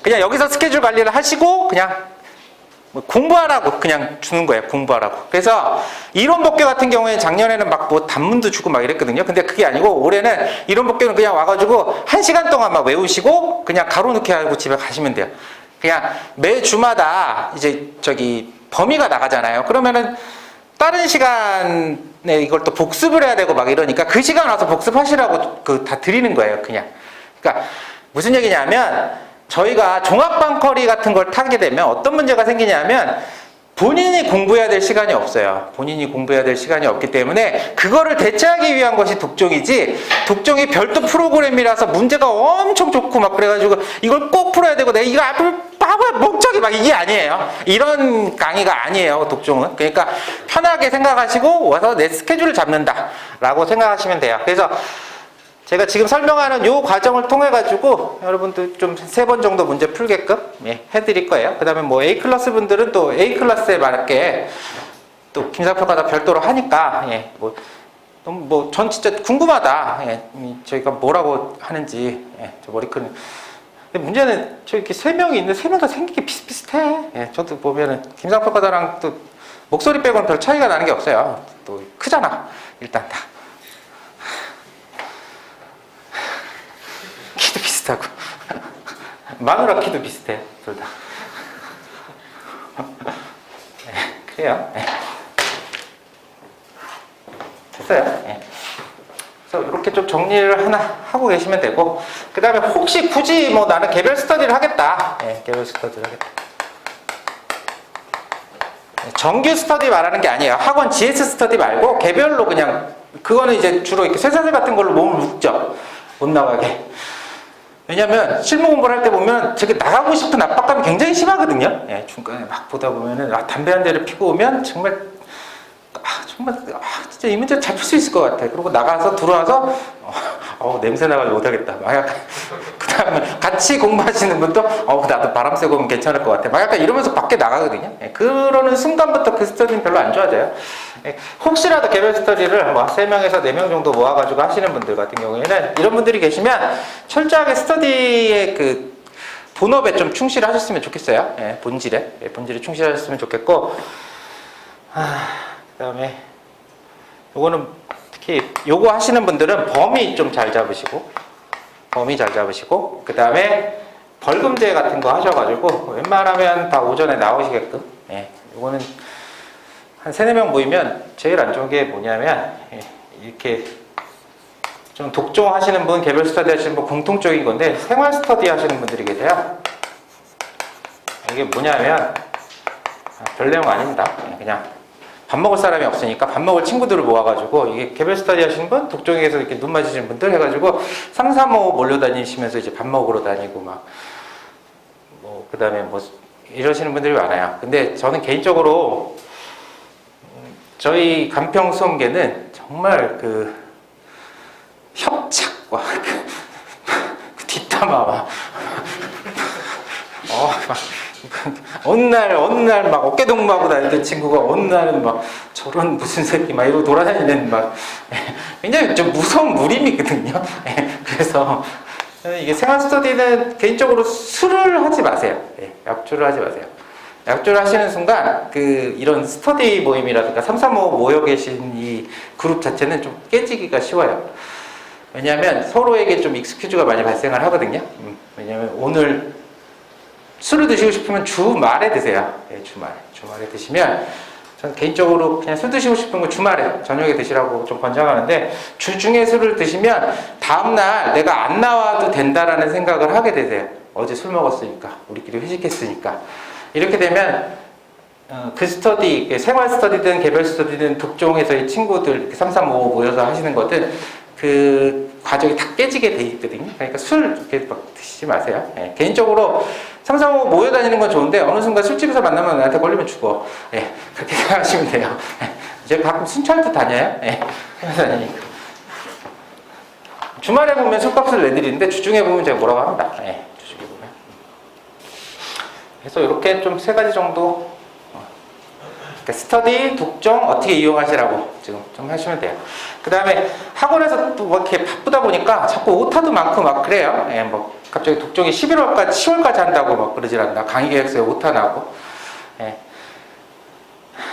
그냥 여기서 스케줄 관리를 하시고 그냥 뭐 공부하라고 그냥 주는 거예요. 공부하라고. 그래서 이론 복귀 같은 경우에 작년에는 막 뭐 단문도 주고 막 이랬거든요. 근데 그게 아니고 올해는 이론 복귀는 그냥 와가지고 1시간 동안 막 외우시고 그냥 가로넣기 하고 집에 가시면 돼요. 그냥 매 주마다 이제 저기 범위가 나가잖아요. 그러면은 다른 시간에 이걸 또 복습을 해야 되고 막 이러니까 그 시간 와서 복습하시라고 그 다 드리는 거예요, 그냥. 그러니까 무슨 얘기냐면 저희가 종합방커리 같은 걸 타게 되면 어떤 문제가 생기냐면 본인이 공부해야 될 시간이 없어요. 본인이 공부해야 될 시간이 없기 때문에 그거를 대체하기 위한 것이 독종이지, 독종이 별도 프로그램이라서 문제가 엄청 좋고 막 그래가지고 이걸 꼭 풀어야 되고 내가 이거 앞을 바보야 목적이 막 이게 아니에요. 이런 강의가 아니에요, 독종은. 그러니까 편하게 생각하시고 와서 내 스케줄을 잡는다 라고 생각하시면 돼요. 그래서 제가 지금 설명하는 이 과정을 통해 가지고 여러분들 좀 3번 정도 문제 풀게끔 해드릴 거예요. 그 다음에 뭐 A 클래스 분들은 또 A 클래스에 맞게 또 김상평가다 별도로 하니까 전 진짜 궁금하다. 저희가 뭐라고 하는지 저 머리큰. 근데 문제는 저 이렇게 3명이 있는데 3명 다 생긴 게 비슷비슷해. 저도 보면은 김상평가다랑 또 목소리 빼고는 별 차이가 나는 게 없어요. 또 크잖아. 일단 다. 키도 비슷하고 마누라 키도 비슷해 둘 다. 그래요. 됐어요. 그래서 이렇게 좀 정리를 하나 하고 계시면 되고, 그 다음에 혹시 굳이 뭐 나는 개별 스터디를 하겠다, 개별 스터디를 하겠다. 정규 스터디 말하는 게 아니에요. 학원 GS 스터디 말고 개별로 그냥, 그거는 이제 주로 이렇게 쇠사슬 같은 걸로 몸을 묶죠. 못 나가게. 왜냐면 실무 공부를 할 때 보면 되게 나가고 싶은 압박감이 굉장히 심하거든요. 중간에 막 보다 보면은 담배 한 대를 피고 오면 정말 진짜 이 문제 잘 풀 수 있을 것 같아. 그리고 나가서 들어와서 냄새 나가지고 못하겠다. 막 약간 그 다음에 같이 공부하시는 분도 나도 바람 쐬고 오면 괜찮을 것 같아. 막 약간 이러면서 밖에 나가거든요. 그러는 순간부터 그 스터디는 별로 안 좋아져요. 혹시라도 개별 스터디를 뭐 3명에서 4명 정도 모아가지고 하시는 분들 같은 경우에는 이런 분들이 계시면 철저하게 스터디의 그 본업에 좀 충실하셨으면 좋겠어요. 본질에 충실하셨으면 좋겠고, 그 다음에 요거는 특히 요거 하시는 분들은 범위 좀 잘 잡으시고, 그 다음에 벌금제 같은 거 하셔가지고 웬만하면 다 오전에 나오시게끔. 요거는 한 3-4명 모이면 제일 안 좋은 게 뭐냐면 이렇게 좀 독종 하시는 분, 개별 스터디 하시는 분 공통적인 건데, 생활 스터디 하시는 분들이 계세요. 이게 뭐냐면 별 내용 아닙니다. 그냥 밥 먹을 사람이 없으니까 밥 먹을 친구들을 모아가지고, 이게 개별 스터디 하시는 분, 독종에서 이렇게 눈 맞으시는 분들 해가지고 3-3-5 몰려다니시면서 이제 밥 먹으러 다니고 그 다음에 이러시는 분들이 많아요. 근데 저는 개인적으로 저희 간평 수험계는 정말 그 협착과 그 뒷담화 어느 날 막 어깨동무하고 다니던 친구가 어느 날은 막 저런 무슨 새끼 막 이러고 돌아다니는 굉장히 좀 무서운 무림이거든요. 그래서 이게 생활 스터디는 개인적으로 술을 하지 마세요. 약주를 하지 마세요. 약주를 하시는 순간 이런 스터디 모임이라든가 3-3-5 모여 계신 이 그룹 자체는 좀 깨지기가 쉬워요. 왜냐하면 서로에게 좀 익스큐즈가 많이 발생을 하거든요. 왜냐하면 오늘 술을 드시고 싶으면 주말에 드세요. 주말에 드시면, 전 개인적으로 그냥 술 드시고 싶은 거 주말에 저녁에 드시라고 좀 권장하는데, 주중에 술을 드시면 다음날 내가 안 나와도 된다라는 생각을 하게 되세요. 어제 술 먹었으니까, 우리끼리 회식했으니까. 이렇게 되면 그 스터디, 생활 스터디든 개별 스터디든 독종에서의 친구들 3-3-5 모여서 하시는 것들 그 과정이 다 깨지게 돼 있거든요. 그러니까 술 이렇게 막 드시지 마세요. 개인적으로 3-3-5 모여 다니는 건 좋은데 어느 순간 술집에서 만나면 나한테 걸리면 죽어. 그렇게 생각하시면 돼요. 제가 가끔 순찰도 다녀요. 다니니까. 주말에 보면 술값을 내드리는데 주중에 보면 제가 뭐라고 합니다. 주중에 보면. 그래서 이렇게 좀 3가지 정도, 그러니까 스터디, 독종 어떻게 이용하시라고 지금 좀 하시면 돼요. 그 다음에 학원에서 또 이렇게 바쁘다 보니까 자꾸 오타도 많고 막 그래요. 갑자기 독종이 10월까지 한다고 막 그러질 않나. 강의 계획서에 오타 나고.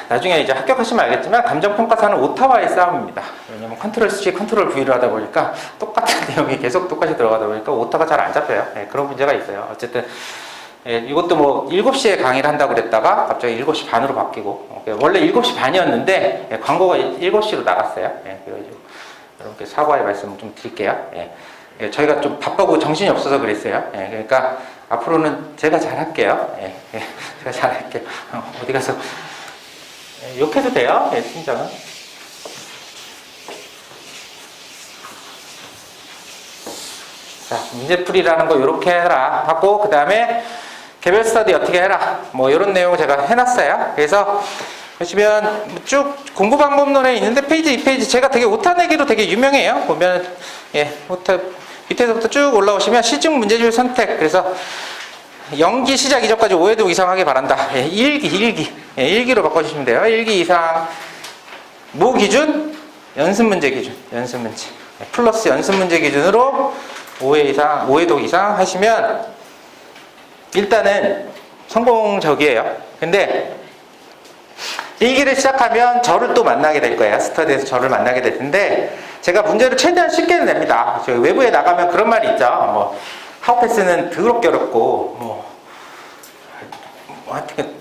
나중에 이제 합격하시면 알겠지만 감정평가사는 오타와의 싸움입니다. 왜냐면 컨트롤 C, 컨트롤 V를 하다 보니까 똑같은 내용이 계속 똑같이 들어가다 보니까 오타가 잘 안 잡혀요. 그런 문제가 있어요. 어쨌든 예, 이것도 뭐 7시에 강의를 한다고 그랬다가 갑자기 7시 반으로 바뀌고 원래 7시 반이었는데 예, 광고가 7시로 나갔어요. 예, 그래가지고 여러분께 사과의 말씀을 좀 드릴게요. 예, 예, 저희가 좀 바쁘고 정신이 없어서 그랬어요. 예, 그러니까 앞으로는 제가 잘할게요. 예, 예, 제가 잘할게요. 어디 가서 예, 욕해도 돼요. 예, 팀장은. 자, 문제풀이라는 거 이렇게 해라 하고 그 다음에 개별 스터디 어떻게 해라 뭐 이런 내용을 제가 해놨어요. 그래서 보시면 쭉 공부 방법론에 있는데 페이지 2페이지 제가 되게 오타내기로 되게 유명해요. 보면 예, 오타 밑에서부터 쭉 올라오시면 시중 문제집 선택 그래서 연기 시작 이전까지 5회독 이상 하길 바란다. 예, 일기 예, 일기로 바꿔주시면 돼요. 일기 이상 뭐 기준? 연습 문제 기준 연습 문제 예, 플러스 연습 문제 기준으로 5회독 이상 하시면 일단은 성공적이에요. 근데 일기를 시작하면 저를 또 만나게 될 거예요. 스터디에서 저를 만나게 될 텐데 제가 문제를 최대한 쉽게 냅니다. 저희 외부에 나가면 그런 말이 있죠. 뭐 하우패스는 더럽게 어렵고 하여튼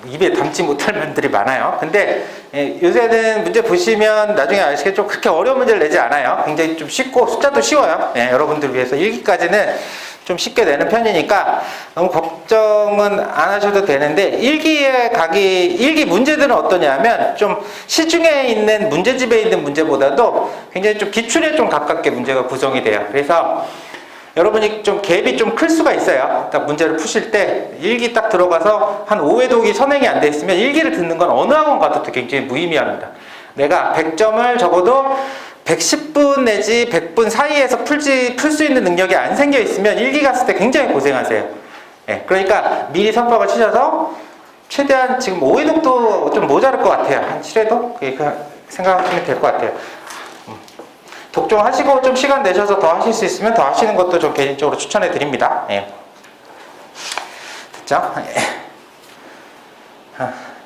입에 담지 못할 말들이 많아요. 근데 예, 요새는 문제 보시면 나중에 아시겠죠? 그렇게 어려운 문제를 내지 않아요. 굉장히 좀 쉽고 숫자도 쉬워요. 예, 여러분들을 위해서 일기까지는 좀 쉽게 내는 편이니까 너무 걱정은 안 하셔도 되는데 일기 문제들은 어떠냐면 좀 시중에 있는 문제집에 있는 문제보다도 굉장히 좀 기출에 좀 가깝게 문제가 구성이 돼요. 그래서 여러분이 좀 갭이 좀 클 수가 있어요. 딱 문제를 푸실 때 일기 딱 들어가서 한 5회독이 선행이 안 돼 있으면 일기를 듣는 건 어느 학원 가도 굉장히 무의미합니다. 내가 100점을 적어도 110분 내지 100분 사이에서 풀 수 있는 능력이 안 생겨 있으면 일기 갔을 때 굉장히 고생하세요. 예, 그러니까 미리 선박을 치셔서 최대한 지금 5회독도 좀 모자랄 것 같아요. 한 7회독? 그렇게 생각하시면 될 것 같아요. 독종하시고 좀 시간 내셔서 더 하실 수 있으면 더 하시는 것도 좀 개인적으로 추천해 드립니다. 예. 됐죠?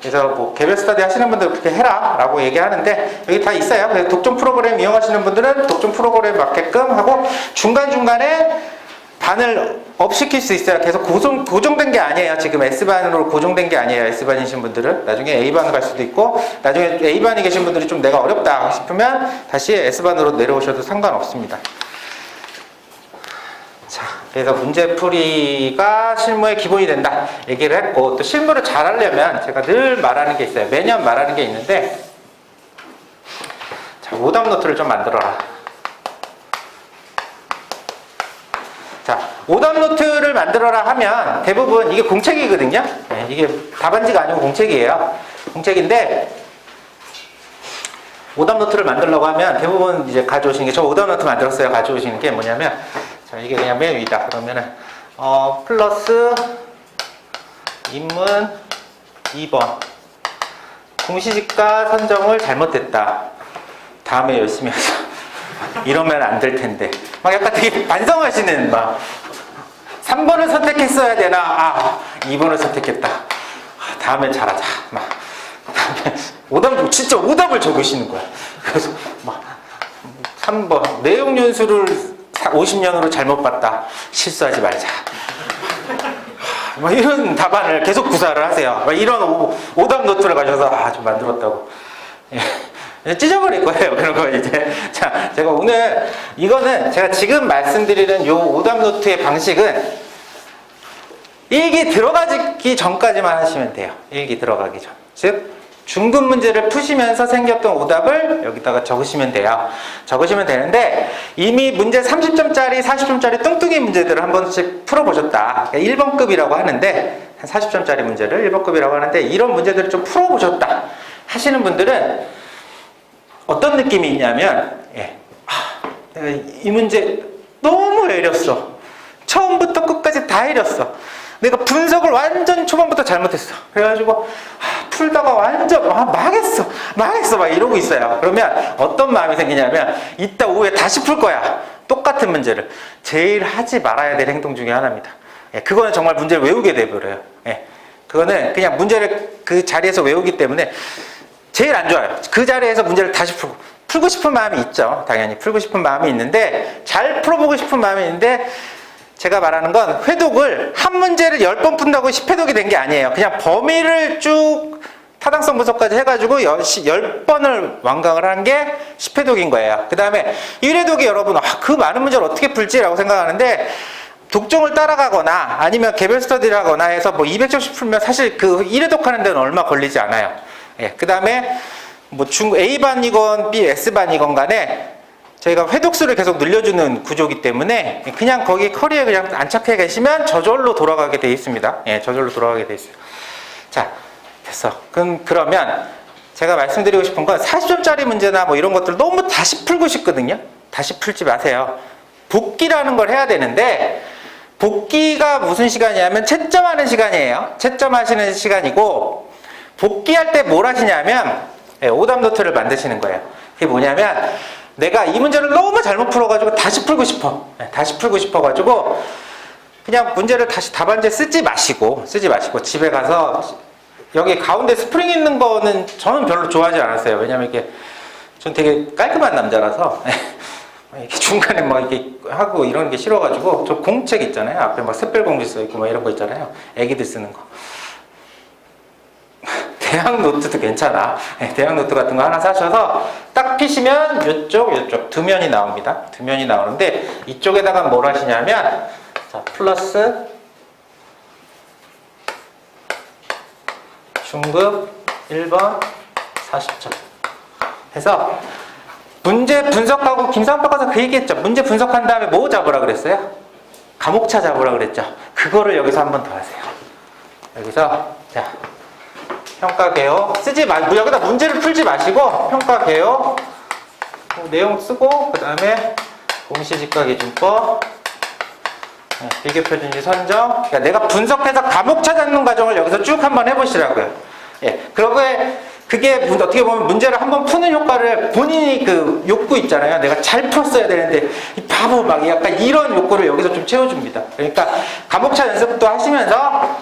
그래서 뭐 개별 스터디 하시는 분들 그렇게 해라 라고 얘기하는데 여기 다 있어요. 그래서 독종 프로그램 이용하시는 분들은 독종 프로그램 맞게끔 하고 중간중간에 반을 업 시킬 수 있어요. 계속 고정된 게 아니에요. 지금 S반으로 고정된 게 아니에요. S반이신 분들은 나중에 A반 갈 수도 있고 나중에 A반이 계신 분들이 좀 내가 어렵다 싶으면 다시 S반으로 내려오셔도 상관없습니다. 자, 그래서 문제풀이가 실무의 기본이 된다 얘기를 했고 또 실무를 잘하려면 제가 늘 말하는 게 있어요. 매년 말하는 게 있는데 자, 오답 노트를 좀 만들어라. 자, 오답 노트를 만들어라 하면 대부분 이게 공책이거든요. 네, 이게 답안지가 아니고 공책이에요. 공책인데 오답 노트를 만들려고 하면 대부분 이제 가져오시는 게 저 오답 노트 만들었어요. 가져오시는 게 뭐냐면 자, 이게 그냥 맨 위다. 그러면은 플러스 인문 2번 공시지가 선정을 잘못했다. 다음에 열심히 하자. 이러면 안 될 텐데. 막 약간 되게 반성하시는 막 3번을 선택했어야 되나? 2번을 선택했다. 다음엔 잘하자. 막 다음에 진짜 오답을 적으시는 거야. 그래서 막 3번 내용 연수를 50년으로 잘못 봤다. 실수하지 말자. 막 이런 답안을 계속 구사를 하세요. 막 이런 오답 노트를 가져서 좀 만들었다고. 찢어버릴 거예요. 그런 거 이제. 자, 제가 오늘 이거는 제가 지금 말씀드리는 요 오답 노트의 방식은 일기 들어가기 전까지만 하시면 돼요. 일기 들어가기 전. 즉 중급 문제를 푸시면서 생겼던 오답을 여기다가 적으시면 돼요. 적으시면 되는데 이미 문제 30점짜리, 40점짜리 뚱뚱이 문제들을 한 번씩 풀어보셨다. 1번급이라고 하는데 한 40점짜리 문제를 1번급이라고 하는데 이런 문제들을 좀 풀어보셨다 하시는 분들은 어떤 느낌이 있냐면 내가 이 문제 너무 애렸어. 처음부터 끝까지 다 애렸어. 내가 분석을 완전 초반부터 잘못했어. 그래가지고 풀다가 완전 망했어 막 이러고 있어요. 그러면 어떤 마음이 생기냐면 이따 오후에 다시 풀 거야. 똑같은 문제를. 제일 하지 말아야 될 행동 중에 하나입니다. 그거는 정말 문제를 외우게 돼버려요. 그거는 그냥 문제를 그 자리에서 외우기 때문에 제일 안 좋아요. 그 자리에서 문제를 다시 풀고 싶은 마음이 있죠. 당연히 풀고 싶은 마음이 있는데 잘 풀어보고 싶은 마음이 있는데 제가 말하는 건 회독을 한 문제를 10번 푼다고 10회독이 된 게 아니에요. 그냥 범위를 쭉 타당성 분석까지 해가지고 10번을 완강을 한 게 10회독인 거예요. 그 다음에 1회독이 여러분 그 많은 문제를 어떻게 풀지라고 생각하는데 독종을 따라가거나 아니면 개별 스터디를 하거나 해서 뭐 200점씩 풀면 사실 그 1회독 하는 데는 얼마 걸리지 않아요. 예, 그 다음에 뭐 A반이건 B, S반이건 간에 저희가 회독수를 계속 늘려주는 구조이기 때문에 그냥 거기 커리에 그냥 안착해 계시면 저절로 돌아가게 돼 있습니다. 예, 저절로 돌아가게 돼 있어요. 자, 됐어. 그러면 제가 말씀드리고 싶은 건 40점짜리 문제나 뭐 이런 것들 너무 다시 풀고 싶거든요. 다시 풀지 마세요. 복기라는 걸 해야 되는데 복기가 무슨 시간이냐면 채점하는 시간이에요. 채점하시는 시간이고 복기할 때 뭘 하시냐면 오답 노트를 만드시는 거예요. 그게 뭐냐면 내가 이 문제를 너무 잘못 풀어가지고 다시 풀고 싶어. 다시 풀고 싶어가지고 그냥 문제를 다시 답안지에 쓰지 마시고 집에 가서 여기 가운데 스프링 있는 거는 저는 별로 좋아하지 않았어요. 왜냐면 이게 전 되게 깔끔한 남자라서 이렇게 중간에 막 이렇게 하고 이런 게 싫어가지고 저 공책 있잖아요. 앞에 막 샛별공지 써있고 막 이런 거 있잖아요. 애기들 쓰는 거. 대학 노트도 괜찮아. 대학 노트 같은 거 하나 사셔서 딱 피시면 이쪽 두 면이 나옵니다. 두 면이 나오는데 이쪽에다가 뭘 하시냐면 자, 플러스 중급 1번 40점 해서 문제 분석하고 김상박 가서 그 얘기했죠. 문제 분석한 다음에 뭐 잡으라 그랬어요? 과목차 잡으라 그랬죠. 그거를 여기서 한 번 더 하세요. 여기서 자 평가 개요 쓰지 마. 여기다 문제를 풀지 마시고 평가 개요 내용 쓰고 그 다음에 공시지가 기준법 비교 표준지 선정. 그러니까 내가 분석해서 과목 찾는 과정을 여기서 쭉 한번 해보시라고요. 예, 그게 어떻게 보면 문제를 한번 푸는 효과를 본인이 그 욕구 있잖아요. 내가 잘 풀었어야 되는데 이 바보 막 약간 이런 욕구를 여기서 좀 채워줍니다. 그러니까 과목차 연습도 하시면서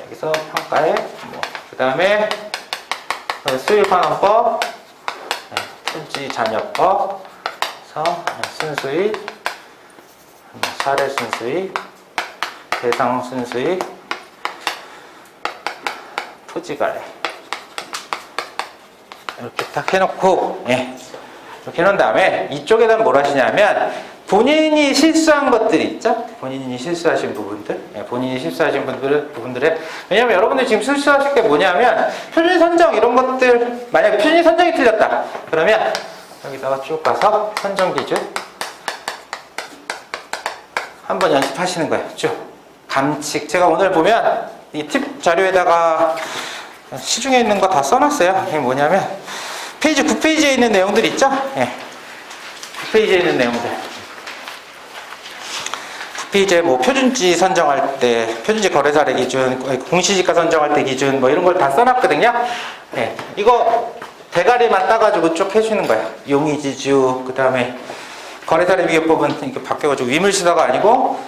여기서 평가에 그 다음에 수익환원법, 토지 잔여법, 순수익, 사례 순수익, 대상 순수익, 토지거래 이렇게 딱 해놓고 이렇게 해놓은 다음에 이쪽에다 뭘 하시냐면 본인이 실수한 것들이 있죠? 본인이 실수하신 부분들, 본인이 실수하신 부분들에 왜냐면 여러분들 지금 실수하실 게 뭐냐면 표준 선정 이런 것들 만약에 표준 선정이 틀렸다 그러면 여기다가 쭉 가서 선정 기준 한번 연습하시는 거예요. 쭉 감칙 제가 오늘 보면 이 팁 자료에다가 시중에 있는 거 다 써놨어요. 이게 뭐냐면 페이지 9페이지에 있는 내용들 있죠? 9페이지에 있는 내용들. 9페이지에 뭐 표준지 선정할 때, 표준지 거래사례 기준, 공시지가 선정할 때 기준 뭐 이런 걸 다 써놨거든요. 이거 대가리만 따가지고 쭉 해주는 거예요. 용의지주, 그 다음에 거래사례 비교법은 이렇게 바뀌어가지고 위물시사가 아니고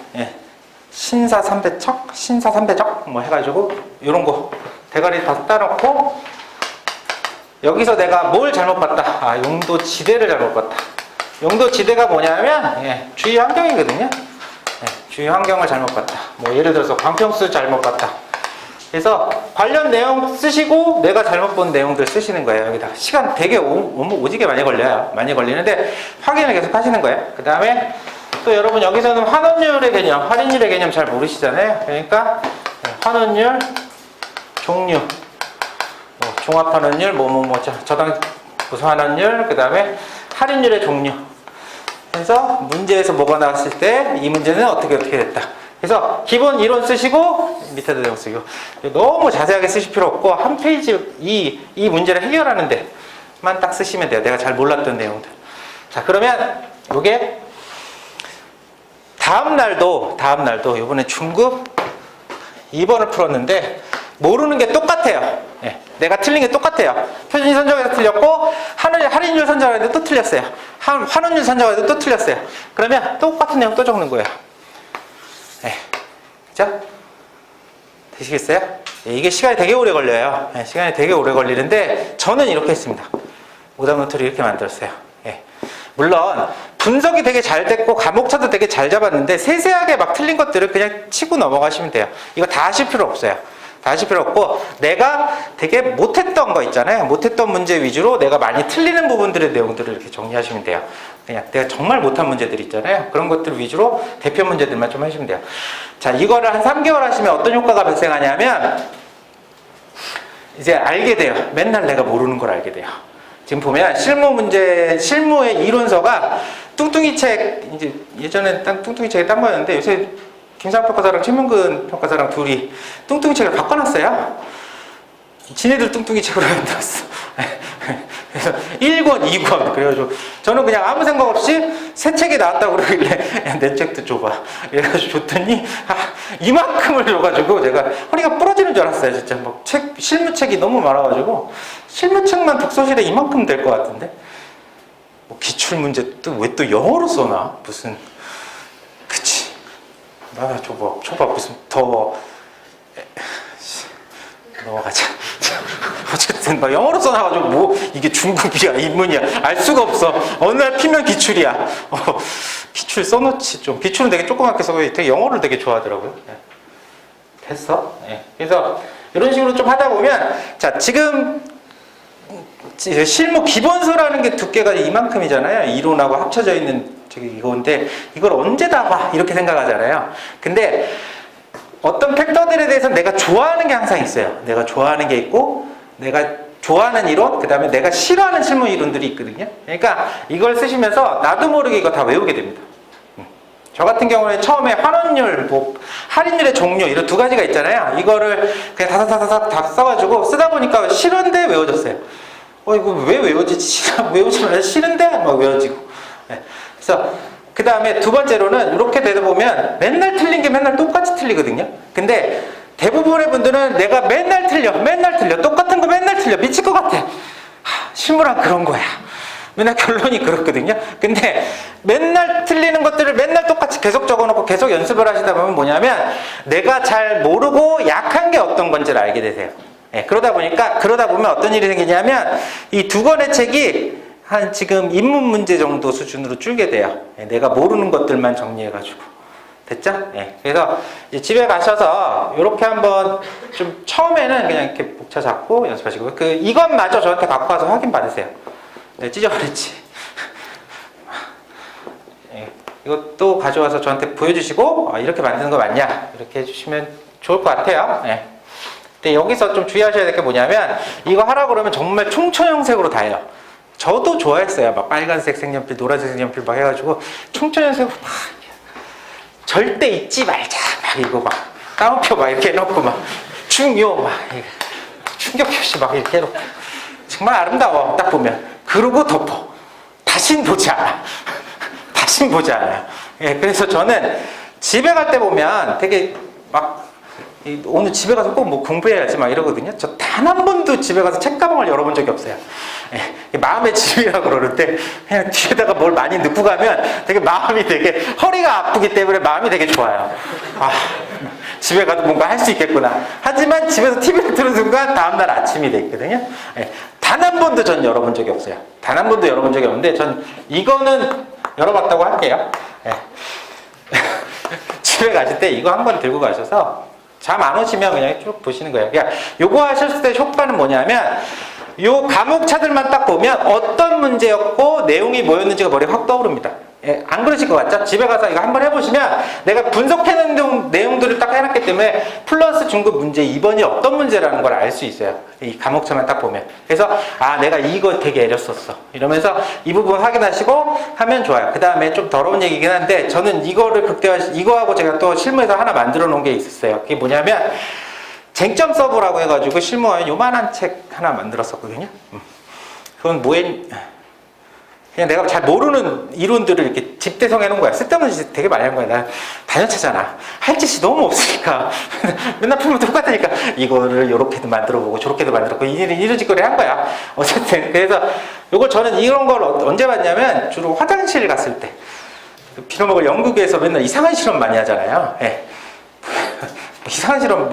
신사 3배적 뭐 해가지고 이런 거 대가리 다 따놓고 여기서 내가 뭘 잘못 봤다. 용도 지대를 잘못 봤다. 용도 지대가 뭐냐면 주위 환경이거든요. 주위 환경을 잘못 봤다. 뭐 예를 들어서 광평수 잘못 봤다. 그래서 관련 내용 쓰시고 내가 잘못 본 내용들 쓰시는 거예요. 여기다 시간 되게 오지게 많이 걸려요. 많이 걸리는데 확인을 계속 하시는 거예요. 그 다음에 또 여러분 여기서는 환원율의 개념, 할인율의 개념 잘 모르시잖아요. 그러니까 환원율, 종류, 종합환원율, 저당 무슨 환원율, 그 다음에 할인율의 종류. 그래서 문제에서 뭐가 나왔을 때 이 문제는 어떻게 됐다. 그래서 기본 이론 쓰시고 밑에도 내용 쓰고 너무 자세하게 쓰실 필요 없고 한 페이지 이 문제를 해결하는 데만 딱 쓰시면 돼요. 내가 잘 몰랐던 내용들. 자 그러면 요게 다음 날도 이번에 중급 2번을 풀었는데 모르는 게 똑같아요. 내가 틀린 게 똑같아요. 표준지 선정에서 틀렸고 할인율 선정에서 또 틀렸어요. 환원율 선정에서 또 틀렸어요. 그러면 똑같은 내용 또 적는 거예요. 그죠? 되시겠어요? 이게 시간이 되게 오래 걸려요. 시간이 되게 오래 걸리는데 저는 이렇게 했습니다. 오답 노트를 이렇게 만들었어요. 물론 분석이 되게 잘 됐고 과목차도 되게 잘 잡았는데 세세하게 막 틀린 것들을 그냥 치고 넘어가시면 돼요. 이거 다 하실 필요 없어요. 다 하실 필요 없고 내가 되게 못했던 거 있잖아요. 못했던 문제 위주로 내가 많이 틀리는 부분들의 내용들을 이렇게 정리하시면 돼요. 그냥 내가 정말 못한 문제들 있잖아요. 그런 것들 위주로 대표 문제들만 좀 하시면 돼요. 자, 이거를 한 3개월 하시면 어떤 효과가 발생하냐면 이제 알게 돼요. 맨날 내가 모르는 걸 알게 돼요. 지금 보면 실무의 이론서가 뚱뚱이 책, 이제 예전에 뚱뚱이 책에 딴 거였는데 요새 김상학 평가사랑 최명근 평가사랑 둘이 뚱뚱이 책을 바꿔놨어요. 지네들 뚱뚱이 책으로 만들었어. 그래서 1권, 2권. 그래가지고 저는 그냥 아무 생각 없이 새 책이 나왔다고 그러길래 야, 내 책도 줘봐. 이래가지고 줬더니 이만큼을 줘가지고 제가 허리가 부러지는 줄 알았어요. 진짜 뭐 실무책이 너무 많아가지고 실무책만 독서실에 이만큼 될 것 같은데 뭐 기출문제 또 왜 또 영어로 써나? 무슨 그치. 줘봐 무슨 더 넘어가자. 어쨌든 막 영어로 써놔가지고 뭐 이게 중국이야 인문이야 알 수가 없어. 어느 날 피면 기출이야. 기출 써놓지 좀. 기출은 되게 조그맣게 써서 되게 영어를 되게 좋아하더라고요. 됐어. 그래서 이런 식으로 좀 하다 보면 자 지금 실무 기본서라는 게 두께가 이만큼이잖아요. 이론하고 합쳐져 있는 이건데 이걸 언제 다 봐? 이렇게 생각하잖아요. 근데 어떤 팩터들에 대해서 내가 좋아하는 게 항상 있어요. 내가 좋아하는 게 있고 내가 좋아하는 이론, 그 다음에 내가 싫어하는 실무 이론들이 있거든요. 그러니까 이걸 쓰시면서 나도 모르게 이거 다 외우게 됩니다. 저 같은 경우에 처음에 환원율, 뭐 할인율의 종류 이런 두 가지가 있잖아요. 이거를 그냥 다다다닥 다 써가지고 쓰다 보니까 싫은데 외워졌어요. 이거 왜 외워지지? 외우지만 싫은데 막 외워지고. 그래서 그 다음에 두 번째로는 이렇게 되다 보면 맨날 틀린 게 맨날 똑같이 틀리거든요. 근데 대부분의 분들은 내가 맨날 틀려 똑같은 거 맨날 틀려 미칠 것 같아. 실무란 그런 거야. 맨날 결론이 그렇거든요. 근데 맨날 틀리는 것들을 맨날 똑같이 계속 적어놓고 계속 연습을 하시다 보면 뭐냐면 내가 잘 모르고 약한 게 어떤 건지를 알게 되세요. 그러다 보면 어떤 일이 생기냐면 이 두 권의 책이 한 지금 입문 문제 정도 수준으로 줄게 돼요. 내가 모르는 것들만 정리해가지고. 됐죠? 그래서 이제 집에 가셔서 이렇게 한번 좀 처음에는 그냥 이렇게 목차 잡고 연습하시고 이것마저 저한테 갖고 와서 확인 받으세요. 찢어버렸지. 이것도 가져와서 저한테 보여주시고 이렇게 만드는 거 맞냐? 이렇게 해주시면 좋을 것 같아요. 근데 여기서 좀 주의하셔야 될 게 뭐냐면 이거 하라고 그러면 정말 총천형색으로 다 해요. 저도 좋아했어요. 막 빨간색 색연필, 노란색 색연필 막 해가지고 총천형색으로 막 절대 잊지 말자 막 이거 막 따옴표 막 이렇게 해놓고 막 중요 막 충격 표시 막 이렇게 해놓고 정말 아름다워 딱 보면. 그러고 덮어. 다신 보지 않아. 다신 보지 않아요. 그래서 저는 집에 갈 때 보면 되게 막 오늘 집에 가서 꼭 뭐 공부해야지 막 이러거든요. 저 단 한 번도 집에 가서 책가방을 열어본 적이 없어요. 마음의 집이라고 그러는데 그냥 뒤에다가 뭘 많이 넣고 가면 되게 마음이 되게 허리가 아프기 때문에 마음이 되게 좋아요. 집에 가도 뭔가 할 수 있겠구나. 하지만 집에서 TV를 틀는 순간 다음날 아침이 돼 있거든요. 단 한 번도 전 열어본 적이 없어요. 단 한 번도 열어본 적이 없는데 전 이거는 열어봤다고 할게요. 집에 가실 때 이거 한 번 들고 가셔서 잠 안 오시면 그냥 쭉 보시는 거예요. 그러니까 요거 하셨을 때 효과는 뭐냐면 요 과목차들만 딱 보면 어떤 문제였고 내용이 뭐였는지가 머리에 확 떠오릅니다. 안 그러실 것 같죠? 집에 가서 이거 한번 해보시면 내가 분석해놓은 내용들을 딱 해놨기 때문에 플러스 중급 문제 2번이 어떤 문제라는 걸 알 수 있어요. 이 과목차만 딱 보면. 그래서 내가 이거 되게 애렸었어. 이러면서 이 부분 확인하시고 하면 좋아요. 그 다음에 좀 더러운 얘기긴 한데 저는 이거하고 제가 또 실무에서 하나 만들어 놓은 게 있었어요. 그게 뭐냐면 쟁점 서브라고 해가지고 실무에 요만한 책 하나 만들었었거든요. 그건 그냥 내가 잘 모르는 이론들을 이렇게 집대성 해놓은 거야. 쓸데없는 짓 되게 많이 한 거야. 나 다녀차잖아. 할 짓이 너무 없으니까. 맨날 풀면 똑같으니까 이거를 요렇게도 만들어보고 저렇게도 만들어보고 이런 짓거리 한 거야. 어쨌든 그래서 요걸 저는 이런 걸 언제 봤냐면 주로 화장실 갔을 때 빌어먹을 영국에서 맨날 이상한 실험 많이 하잖아요. 이상한 실험이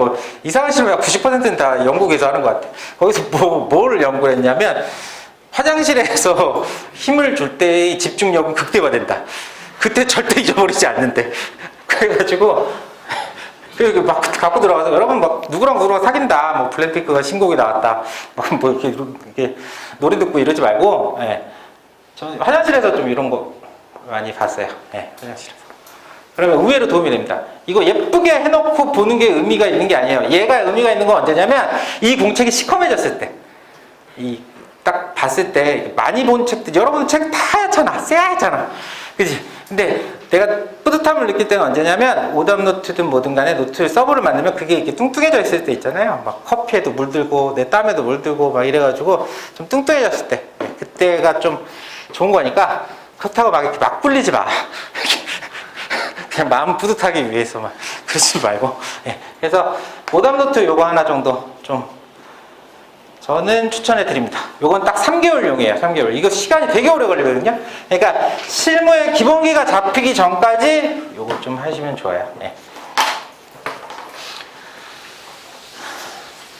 90%는 다 영국에서 하는 것 같아. 거기서 뭘 연구를 했냐면 화장실에서 힘을 줄 때의 집중력은 극대화된다. 그때 절대 잊어버리지 않는데. 그래가지고 막 갖고 들어가서 여러분 막 누구랑 사귄다. 뭐 블랙핑크가 신곡이 나왔다. 뭐 이렇게 노래 듣고 이러지 말고. 예. 저는 화장실에서 좀 이런 거 많이 봤어요. 예, 화장실에서. 그러면 의외로 도움이 됩니다. 이거 예쁘게 해놓고 보는 게 의미가 있는 게 아니에요. 얘가 의미가 있는 건 언제냐면 이 공책이 시커매졌을 때. 딱 봤을 때 많이 본 책들, 여러분 책 다 하얗잖아. 쎄하잖아. 그지? 근데 내가 뿌듯함을 느낄 때는 언제냐면 오답 노트든 뭐든 간에 노트 서버를 만들면 그게 이렇게 뚱뚱해져 있을 때 있잖아요. 막 커피에도 물들고 내 땀에도 물들고 막 이래가지고 좀 뚱뚱해졌을 때. 그때가 좀 좋은 거니까 그렇다고 막 이렇게 막 굴리지 마. 그냥 마음 뿌듯하기 위해서만 그러지 말고. 예. 그래서 오답노트 요거 하나 정도 좀 저는 추천해 드립니다. 요건 딱 3개월용이에요. 3개월. 이거 시간이 되게 오래 걸리거든요. 그러니까 실무의 기본기가 잡히기 전까지 요거 좀 하시면 좋아요. 예.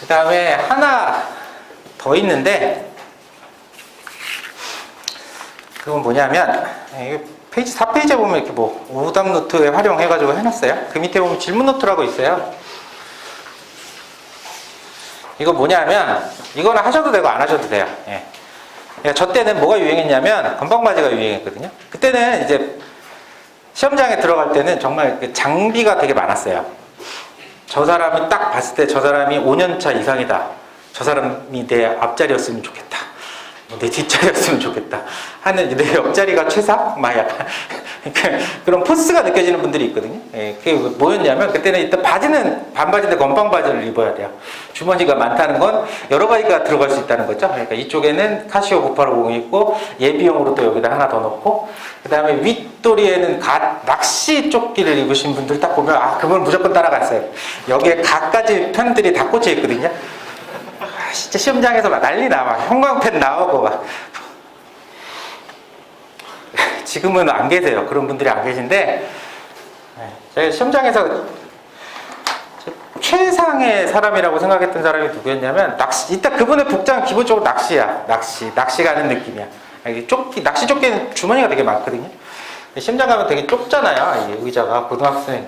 그 다음에 하나 더 있는데 그건 뭐냐면 페이지 4페이지에 보면 이렇게 뭐 오답 노트에 활용해가지고 해놨어요. 그 밑에 보면 질문 노트라고 있어요. 이거 뭐냐면 이거는 하셔도 되고 안 하셔도 돼요. 예. 그러니까 저 때는 뭐가 유행했냐면 건방바지가 유행했거든요. 그때는 이제 시험장에 들어갈 때는 정말 장비가 되게 많았어요. 저 사람이 딱 봤을 때 저 사람이 5년차 이상이다. 저 사람이 내 앞자리였으면 좋겠다. 내 뒷자리였으면 좋겠다 하는 내 옆자리가 최상? 막 약간 그런 포스가 느껴지는 분들이 있거든요. 예, 그게 뭐였냐면 그때는 일단 바지는 반바지인데 건방 바지를 입어야 돼요. 주머니가 많다는 건 여러 가지가 들어갈 수 있다는 거죠. 그러니까 이쪽에는 카시오 9850이 있고 예비용으로 또 여기다 하나 더 넣고 그 다음에 윗도리에는 낚시 조끼를 입으신 분들 딱 보면 아 그분 무조건 따라갔어요. 여기에 갖가지 편들이 다 꽂혀 있거든요. 진짜 시험장에서 막 난리나 막 형광펜 나오고 막 지금은 안 계세요. 그런 분들이 안 계신데 제가 시험장에서 최상의 사람이라고 생각했던 사람이 누구였냐면 일단 그분의 복장은 기본적으로 낚시야. 낚시 가는 느낌이야. 낚시 조끼는 주머니가 되게 많거든요. 시험장 가면 되게 좁잖아요. 이게 의자가 고등학생.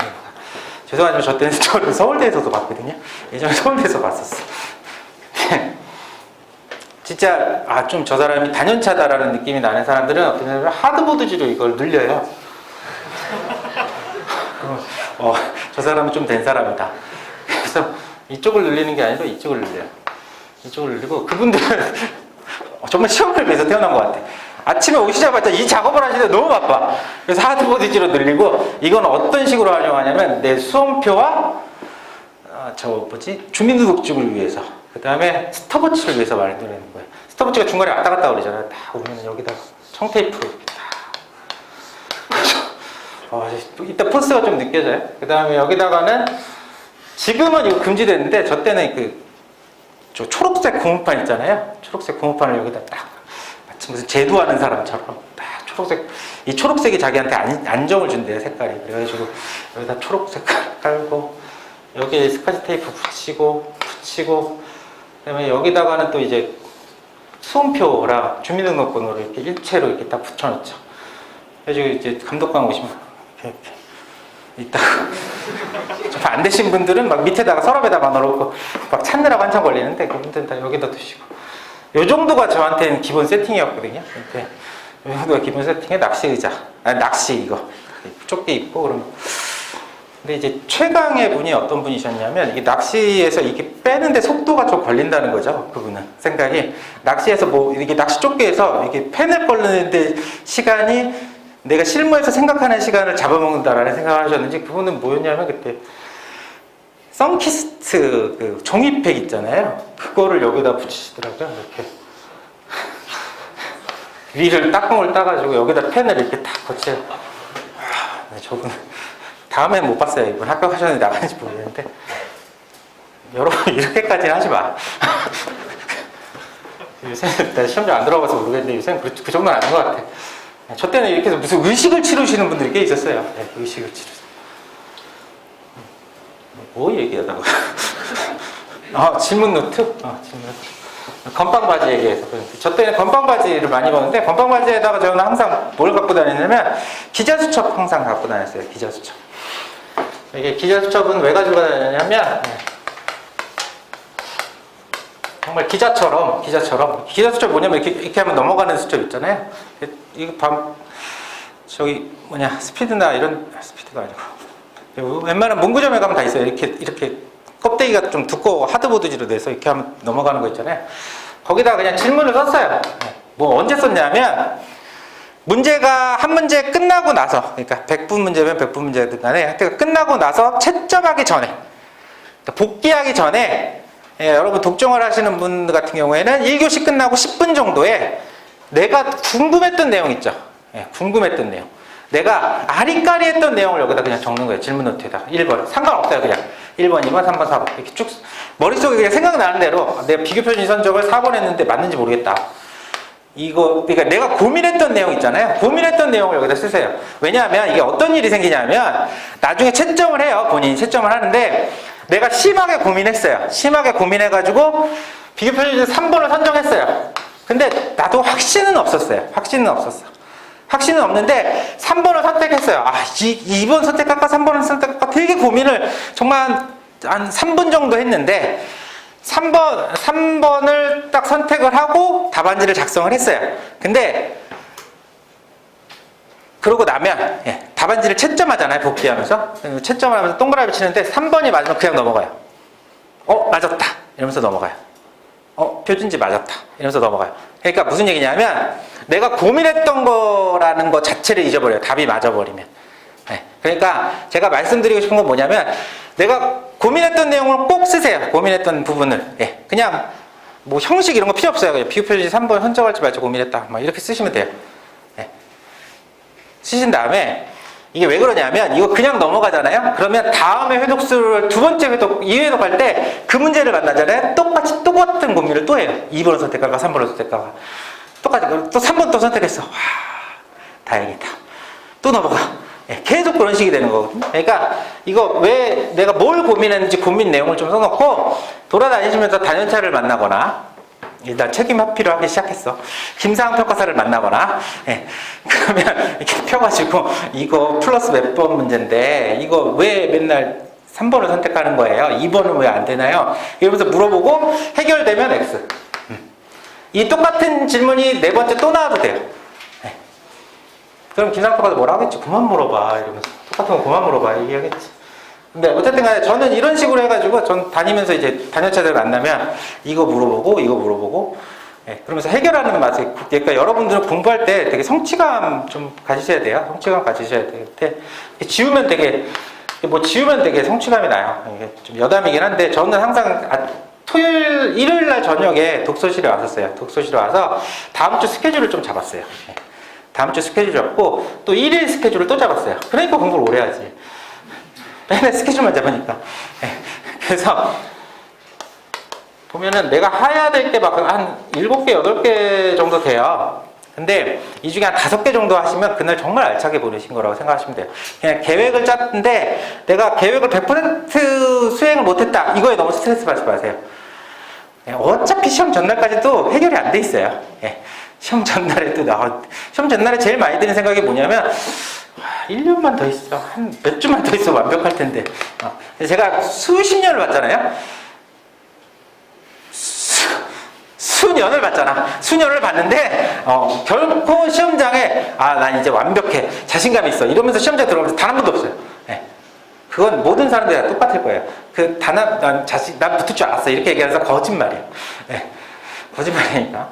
죄송하지만 저 때는 저를 서울대에서도 봤거든요. 예전에 서울대에서 봤었어. 진짜 좀 저 사람이 단연차다라는 느낌이 나는 사람들은 어떻게 보면 하드보드지로 이걸 늘려요. 저 사람은 좀 된 사람이다. 그래서 이쪽을 늘리는 게 아니라 이쪽을 늘려요. 이쪽을 늘리고 그분들은 정말 시험을 위해서 태어난 것 같아. 아침에 오시자마자 이 작업을 하시는데 너무 바빠. 그래서 하드보드지로 늘리고 이건 어떤 식으로 활용하냐면 내 수험표와 주민등록증을 위해서 그 다음에 스톱워치를 위해서 만들어내는 거예요. 스톱워치가 중간에 왔다 갔다 그러잖아요. 딱 오면 여기다 청테이프로 이렇게 딱. 이따 포스가 좀 느껴져요. 그 다음에 여기다가는 지금은 이거 금지됐는데 저 때는 저 초록색 고무판 있잖아요. 초록색 고무판을 여기다 딱 마치 무슨 제도하는 사람처럼 딱 이 초록색이 자기한테 안정을 준대요. 색깔이. 그래가지고 여기다 초록색 깔고 여기에 스카치 테이프 붙이고 그다음에 여기다가는 또 이제 수험표랑 주민등록번호를 이렇게 일체로 이렇게 딱 붙여놓죠. 그래서 이제 감독관 오시면 이렇게 이따 좀 안 되신 분들은 막 밑에다가 서랍에다가 넣어놓고 막 찾느라고 한참 걸리는데 그분들은 다 여기다 두시고 요 정도가 저한테는 기본 세팅이었거든요. 근데 요 정도가 기본 세팅에 낚시 의자, 낚시 이거 조끼 입고 그러면. 근데 이제 최강의 분이 어떤 분이셨냐면 이게 낚시에서 이렇게 빼는데 속도가 좀 걸린다는 거죠. 그분은 생각이 낚시에서 이게 낚시 조끼에서 이렇게 펜을 걸리는데 시간이 내가 실무에서 생각하는 시간을 잡아먹는다라는 생각을 하셨는지 그분은 뭐였냐면 그때 선키스트 그 종이팩 있잖아요. 그거를 여기다 붙이시더라고요. 이렇게 위를 따끔을 따가지고 여기다 펜을 이렇게 딱 거쳐요. 저분 다음엔 못 봤어요. 이분 합격하셨는지 나가는지 모르겠는데 여러분 이렇게까지는 하지 마. 요새는 나 시험장 안 들어가서 모르겠는데 요새는 그 정도는 아닌 것 같아. 저 때는 이렇게 해서 무슨 의식을 치르시는 분들이 꽤 있었어요. 네, 의식을 치르세요. 뭐 얘기하다가 질문 노트? 질문 노트. 건빵 바지 얘기해서. 저 때는 건빵 바지를 많이 입었는데, 건빵 바지에다가 저는 항상 뭘 갖고 다니냐면, 기자수첩 항상 갖고 다녔어요, 기자수첩. 이게 기자수첩은 왜 가지고 다니냐면, 정말 기자수첩 뭐냐면 이렇게 하면 넘어가는 수첩 있잖아요. 이거 스피드나 이런, 스피드가 아니고. 웬만한 문구점에 가면 다 있어요. 이렇게 껍데기가 좀 두꺼워 하드보드지로 돼서 이렇게 하면 넘어가는 거 있잖아요. 거기다 그냥 질문을 썼어요. 뭐 언제 썼냐면, 문제가 한 문제 끝나고 나서, 그러니까 100분 문제면 100분 문제든 간에 하여튼 끝나고 나서 채점하기 전에, 그러니까 복귀하기 전에, 여러분 독종을 하시는 분들 같은 경우에는 1교시 끝나고 10분 정도에 내가 궁금했던 내용 있죠. 궁금했던 내용. 내가 아리까리 했던 내용을 여기다 그냥 적는 거예요. 질문 노트에다가. 1번. 상관없어요, 그냥. 1번, 2번, 3번, 4번. 이렇게 쭉, 머릿속에 그냥 생각나는 대로 내가 비교표준 선적을 4번 했는데 맞는지 모르겠다. 그러니까 내가 고민했던 내용 있잖아요. 고민했던 내용을 여기다 쓰세요. 왜냐하면 이게 어떤 일이 생기냐면, 나중에 채점을 해요. 본인이 채점을 하는데, 내가 심하게 고민했어요. 심하게 고민해가지고, 비교표준 3번을 선정했어요. 근데 나도 확신은 없었어요. 확신은 없는데 3번을 선택했어요. 2번 선택할까 3번을 선택할까 되게 고민을 정말 한 3분 정도 했는데 3번을 딱 선택을 하고 답안지를 작성을 했어요. 근데 그러고 나면 답안지를 채점하잖아요. 복귀하면서. 채점을 하면서 동그라미 치는데 3번이 맞으면 그냥 넘어가요. 맞았다 이러면서 넘어가요. 표준지 맞았다 이러면서 넘어가요. 그러니까 무슨 얘기냐면, 내가 고민했던 거라는 것 자체를 잊어버려요. 답이 맞아버리면. 그러니까 제가 말씀드리고 싶은 건 뭐냐면, 내가 고민했던 내용을 꼭 쓰세요. 고민했던 부분을. 그냥 뭐 형식 이런 거 필요 없어요. 그냥 비교표준지 3번 선정할지 말지 고민했다. 막 이렇게 쓰시면 돼요. 쓰신 다음에, 이게 왜 그러냐면, 이거 그냥 넘어가잖아요? 그러면 다음에 회독수를 두 번째 회독, 2회독 할 때 그 문제를 만나잖아요? 똑같은 고민을 또 해요. 2번을 선택할까, 3번을 선택할까. 똑같이, 또 3번 또 선택했어. 와, 다행이다. 또 넘어가. 계속 그런 식이 되는 거거든요. 그러니까 이거 왜 내가 뭘 고민했는지 고민 내용을 좀 써놓고, 돌아다니시면서 단연차를 만나거나, 일단 책임 합의를 하기 시작했어. 김상학 평가사를 만나거나, 그러면 이렇게 펴가지고 이거 플러스 몇 번 문제인데 이거 왜 맨날 3번을 선택하는 거예요? 2번은 왜 안 되나요? 이러면서 물어보고 해결되면 X. 이 똑같은 질문이 네 번째 또 나와도 돼요. 그럼 김상학 평가사 뭐라 하겠지? 그만 물어봐 이러면서 똑같은 거 그만 물어봐 얘기하겠지. 근데 어쨌든 간에 저는 이런 식으로 해가지고 전 다니면서 이제 단연차들 만나면 이거 물어보고 그러면서 해결하는 맛이. 그러니까 여러분들은 공부할 때 되게 성취감 좀 가지셔야 돼요. 성취감 가지셔야 되는데 지우면 되게 성취감이 나요. 이게 좀 여담이긴 한데 저는 항상 일요일 날 저녁에 독서실에 왔었어요. 독서실에 와서 다음 주 스케줄을 좀 잡았어요. 다음 주 스케줄 잡고 또 1일 스케줄을 또 잡았어요. 그러니까 공부를 오래 하지. 맨날 스케줄만 잡으니까. 그래서 보면은 내가 해야 될 게 막 한 7개, 8개 정도 돼요. 근데 이 중에 한 5개 정도 하시면 그날 정말 알차게 보내신 거라고 생각하시면 돼요. 그냥 계획을 짰는데 내가 계획을 100% 수행을 못했다. 이거에 너무 스트레스 받지 마세요. 어차피 시험 전날까지도 해결이 안 돼 있어요. 시험 전날에도 시험 전날에 제일 많이 드는 생각이 뭐냐면 1년만 더 있어. 한 몇 주만 더 있어 완벽할 텐데. 제가 수십 년을 봤잖아요. 수년을 봤잖아. 수년을 봤는데 결코 시험장에 난 이제 완벽해. 자신감이 있어. 이러면서 시험장에 들어가면서 단 한 번도 없어요. 그건 모든 사람들이 다 똑같을 거예요. 난 붙을 줄 알았어. 이렇게 얘기해서 거짓말이에요. 거짓말이니까.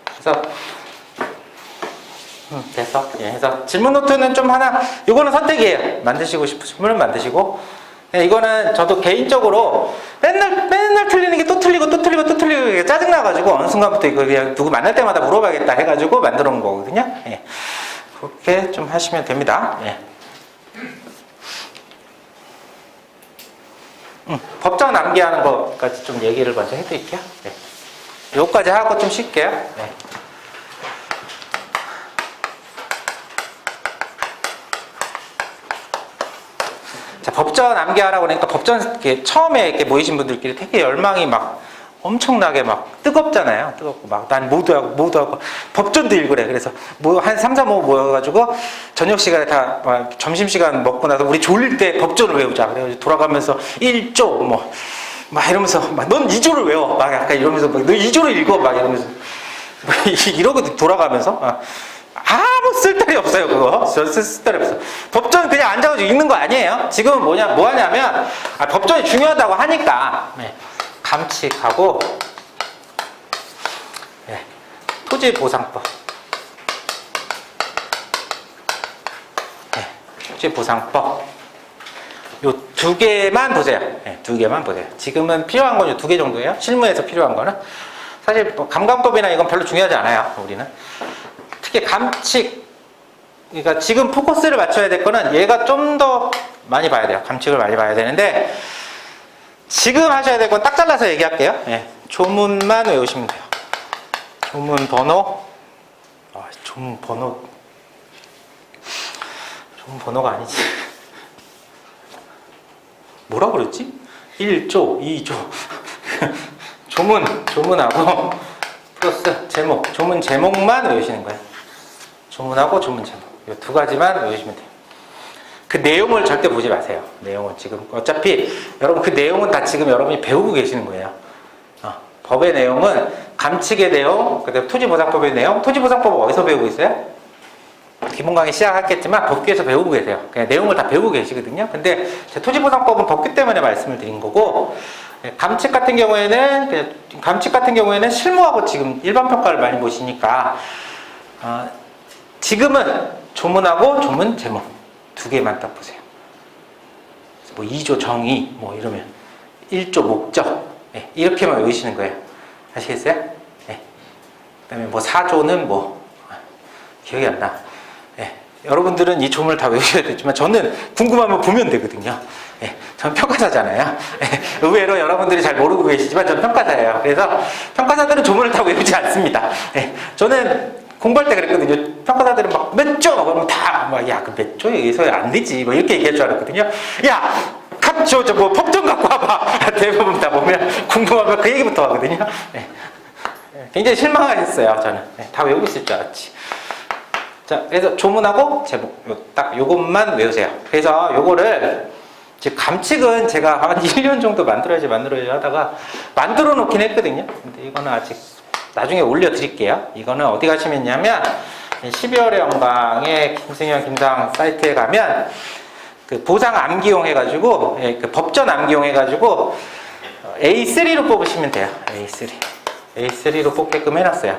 그래서 됐어. 그래서 질문 노트는 좀 하나, 이거는 선택이에요. 만드시고 싶으신 분은 만드시고, 이거는 저도 개인적으로 맨날 틀리는 게 또 틀리고 짜증나가지고 어느 순간부터 이거 그냥 누구 만날 때마다 물어봐야겠다 해가지고 만들어 놓은 거거든요. 그렇게 좀 하시면 됩니다. 법정 암기하는 것까지 좀 얘기를 먼저 해드릴게요. 요거까지 하고 좀 쉴게요. 자, 법전 암기하라고 그러니까 법전 처음에 이렇게 모이신 분들끼리 되게 열망이 막 엄청나게 막 뜨겁잖아요. 뜨겁고 막 난 모두하고 법전도 읽으래. 그래서 뭐 한 3, 4, 5 모여가지고 저녁 시간에 다 점심시간 먹고 나서 우리 졸릴 때 법전을 외우자. 그래가지고 돌아가면서 1조 막 이러면서 막 넌 2조를 외워. 막 약간 이러면서 너 2조를 읽어. 막 이러면서 이러고 돌아가면서 아무 쓸데리 없어요. 그거 쓸데리 없어. 법전 그냥 앉아가지고 읽는 거 아니에요. 지금은 뭐 하냐면 법전이 중요하다고 하니까 감칙하고 토지보상법 토지보상법 요 두 개만 보세요. 두 개만 보세요. 지금은 필요한 건 요 두 개 정도예요. 실무에서 필요한 거는 사실 뭐 감감법이나 이건 별로 중요하지 않아요. 우리는 특히 감칙, 그러니까 지금 포커스를 맞춰야 될 거는 얘가 좀 더 많이 봐야 돼요. 감칙을 많이 봐야 되는데 지금 하셔야 될 건 딱 잘라서 얘기할게요. 조문만 외우시면 돼요. 조문 번호, 조문 번호가 아니지. 뭐라 그랬지? 1조, 2조. 조문하고 플러스 제목, 조문 제목만 외우시는 거예요. 조문하고 조문 제목. 이 두 가지만 외우시면 돼요. 그 내용을 절대 보지 마세요. 내용은 지금 어차피 여러분 그 내용은 다 지금 여러분이 배우고 계시는 거예요. 법의 내용은 감칙의 내용, 그다음 토지보상법의 내용. 토지보상법은 어디서 배우고 있어요? 기본 강의 시작했겠지만 법규에서 배우고 계세요. 그냥 내용을 다 배우고 계시거든요. 근데 토지보상법은 법규 때문에 말씀을 드린 거고, 감칙 같은 경우에는 실무하고 지금 일반 평가를 많이 보시니까 지금은 조문하고 조문 제목 두 개만 딱 보세요. 뭐 2조 정의 뭐 이러면 1조 목적 이렇게만 외우시는 거예요. 아시겠어요? 그다음에 뭐 4조는 뭐 기억이 안 나. 여러분들은 이 조문을 다 외우셔야 되지만 저는 궁금하면 보면 되거든요. 저는 평가사잖아요. 의외로 여러분들이 잘 모르고 계시지만 저는 평가사예요. 그래서 평가사들은 조문을 다 외우지 않습니다. 저는 공부할 때 그랬거든요. 평가사들은 막 몇 조! 그러면 다 그 몇 조에 의해서 안 되지 뭐 이렇게 얘기할 줄 알았거든요. 야! 저 뭐 법정 갖고 와봐. 대부분 다 보면 궁금하면 그 얘기부터 하거든요. 굉장히 실망하셨어요. 저는 다 외우고 있을 줄 알았지. 자, 그래서 조문하고 제목 딱 요것만 외우세요. 그래서 요거를 지금 감칙은 제가 한 1년 정도 만들어야지 하다가 만들어 놓긴 했거든요. 근데 이거는 아직 나중에 올려드릴게요. 이거는 어디 가시면냐면 12월의 영광의 김승현 김상 사이트에 가면 그 보상 암기용 해가지고 그 법전 암기용 해가지고 A3로 뽑으시면 돼요. A3로 뽑게끔 해놨어요.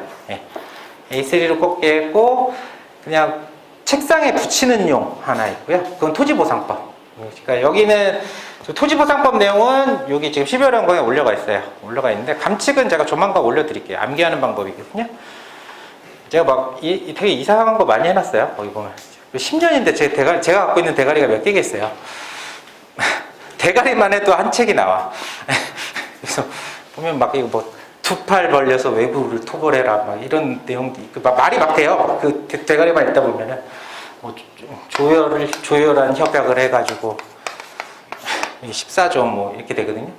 A3로 뽑게 했고 그냥 책상에 붙이는 용 하나 있고요. 그건 토지보상법. 그러니까 여기는 토지보상법 내용은 여기 지금 12월 연구에 올라가 있어요. 올라가 있는데 감칙은 제가 조만간 올려드릴게요. 암기하는 방법이거든요. 제가 막 되게 이상한 거 많이 해놨어요. 거기 보면 10년인데 제가 갖고 있는 대가리가 몇 개겠어요. 대가리만 해도 한 책이 나와. 그래서 보면 막 이거 뭐 두 팔 벌려서 외부를 토벌해라 막 이런 내용도 있고 막 말이 막 돼요. 그 대가리만 읽다 보면은 뭐 조열한 협약을 해가지고 14조 뭐 이렇게 되거든요.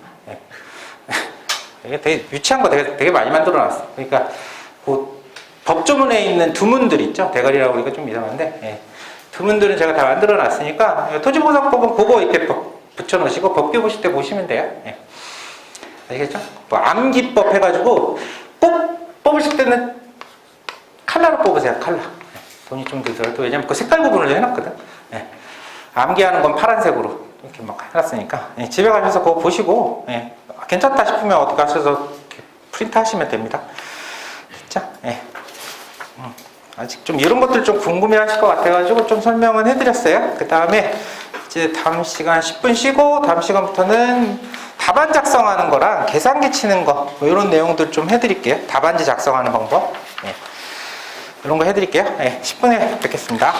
이게 되게 유치한 거 되게 많이 만들어놨어. 그러니까 그 법조문에 있는 두문들 있죠. 대가리라고 하니까 좀 이상한데 두문들은 제가 다 만들어놨으니까 토지보상법은 그거 이렇게 붙여놓으시고 법규 보실 때 보시면 돼요. 아시겠죠? 뭐 암기법 해가지고 꼭 뽑으실 때는 칼라로 뽑으세요. 칼라. 돈이 좀 들더라도 왜냐면 그 색깔 구분을 해놨거든. 암기하는 건 파란색으로 이렇게 막 해놨으니까 집에 가셔서 그거 보시고 괜찮다 싶으면 어디 가셔서 프린트 하시면 됩니다. 진짜? 아직 좀 이런 것들 좀 궁금해 하실 것 같아가지고 좀 설명은 해드렸어요. 그 다음에 이제 다음 시간 10분 쉬고 다음 시간부터는 답안 작성하는 거랑 계산기 치는 거 뭐 이런 내용들 좀 해드릴게요. 답안지 작성하는 방법 이런 거 해드릴게요. 10분에 뵙겠습니다.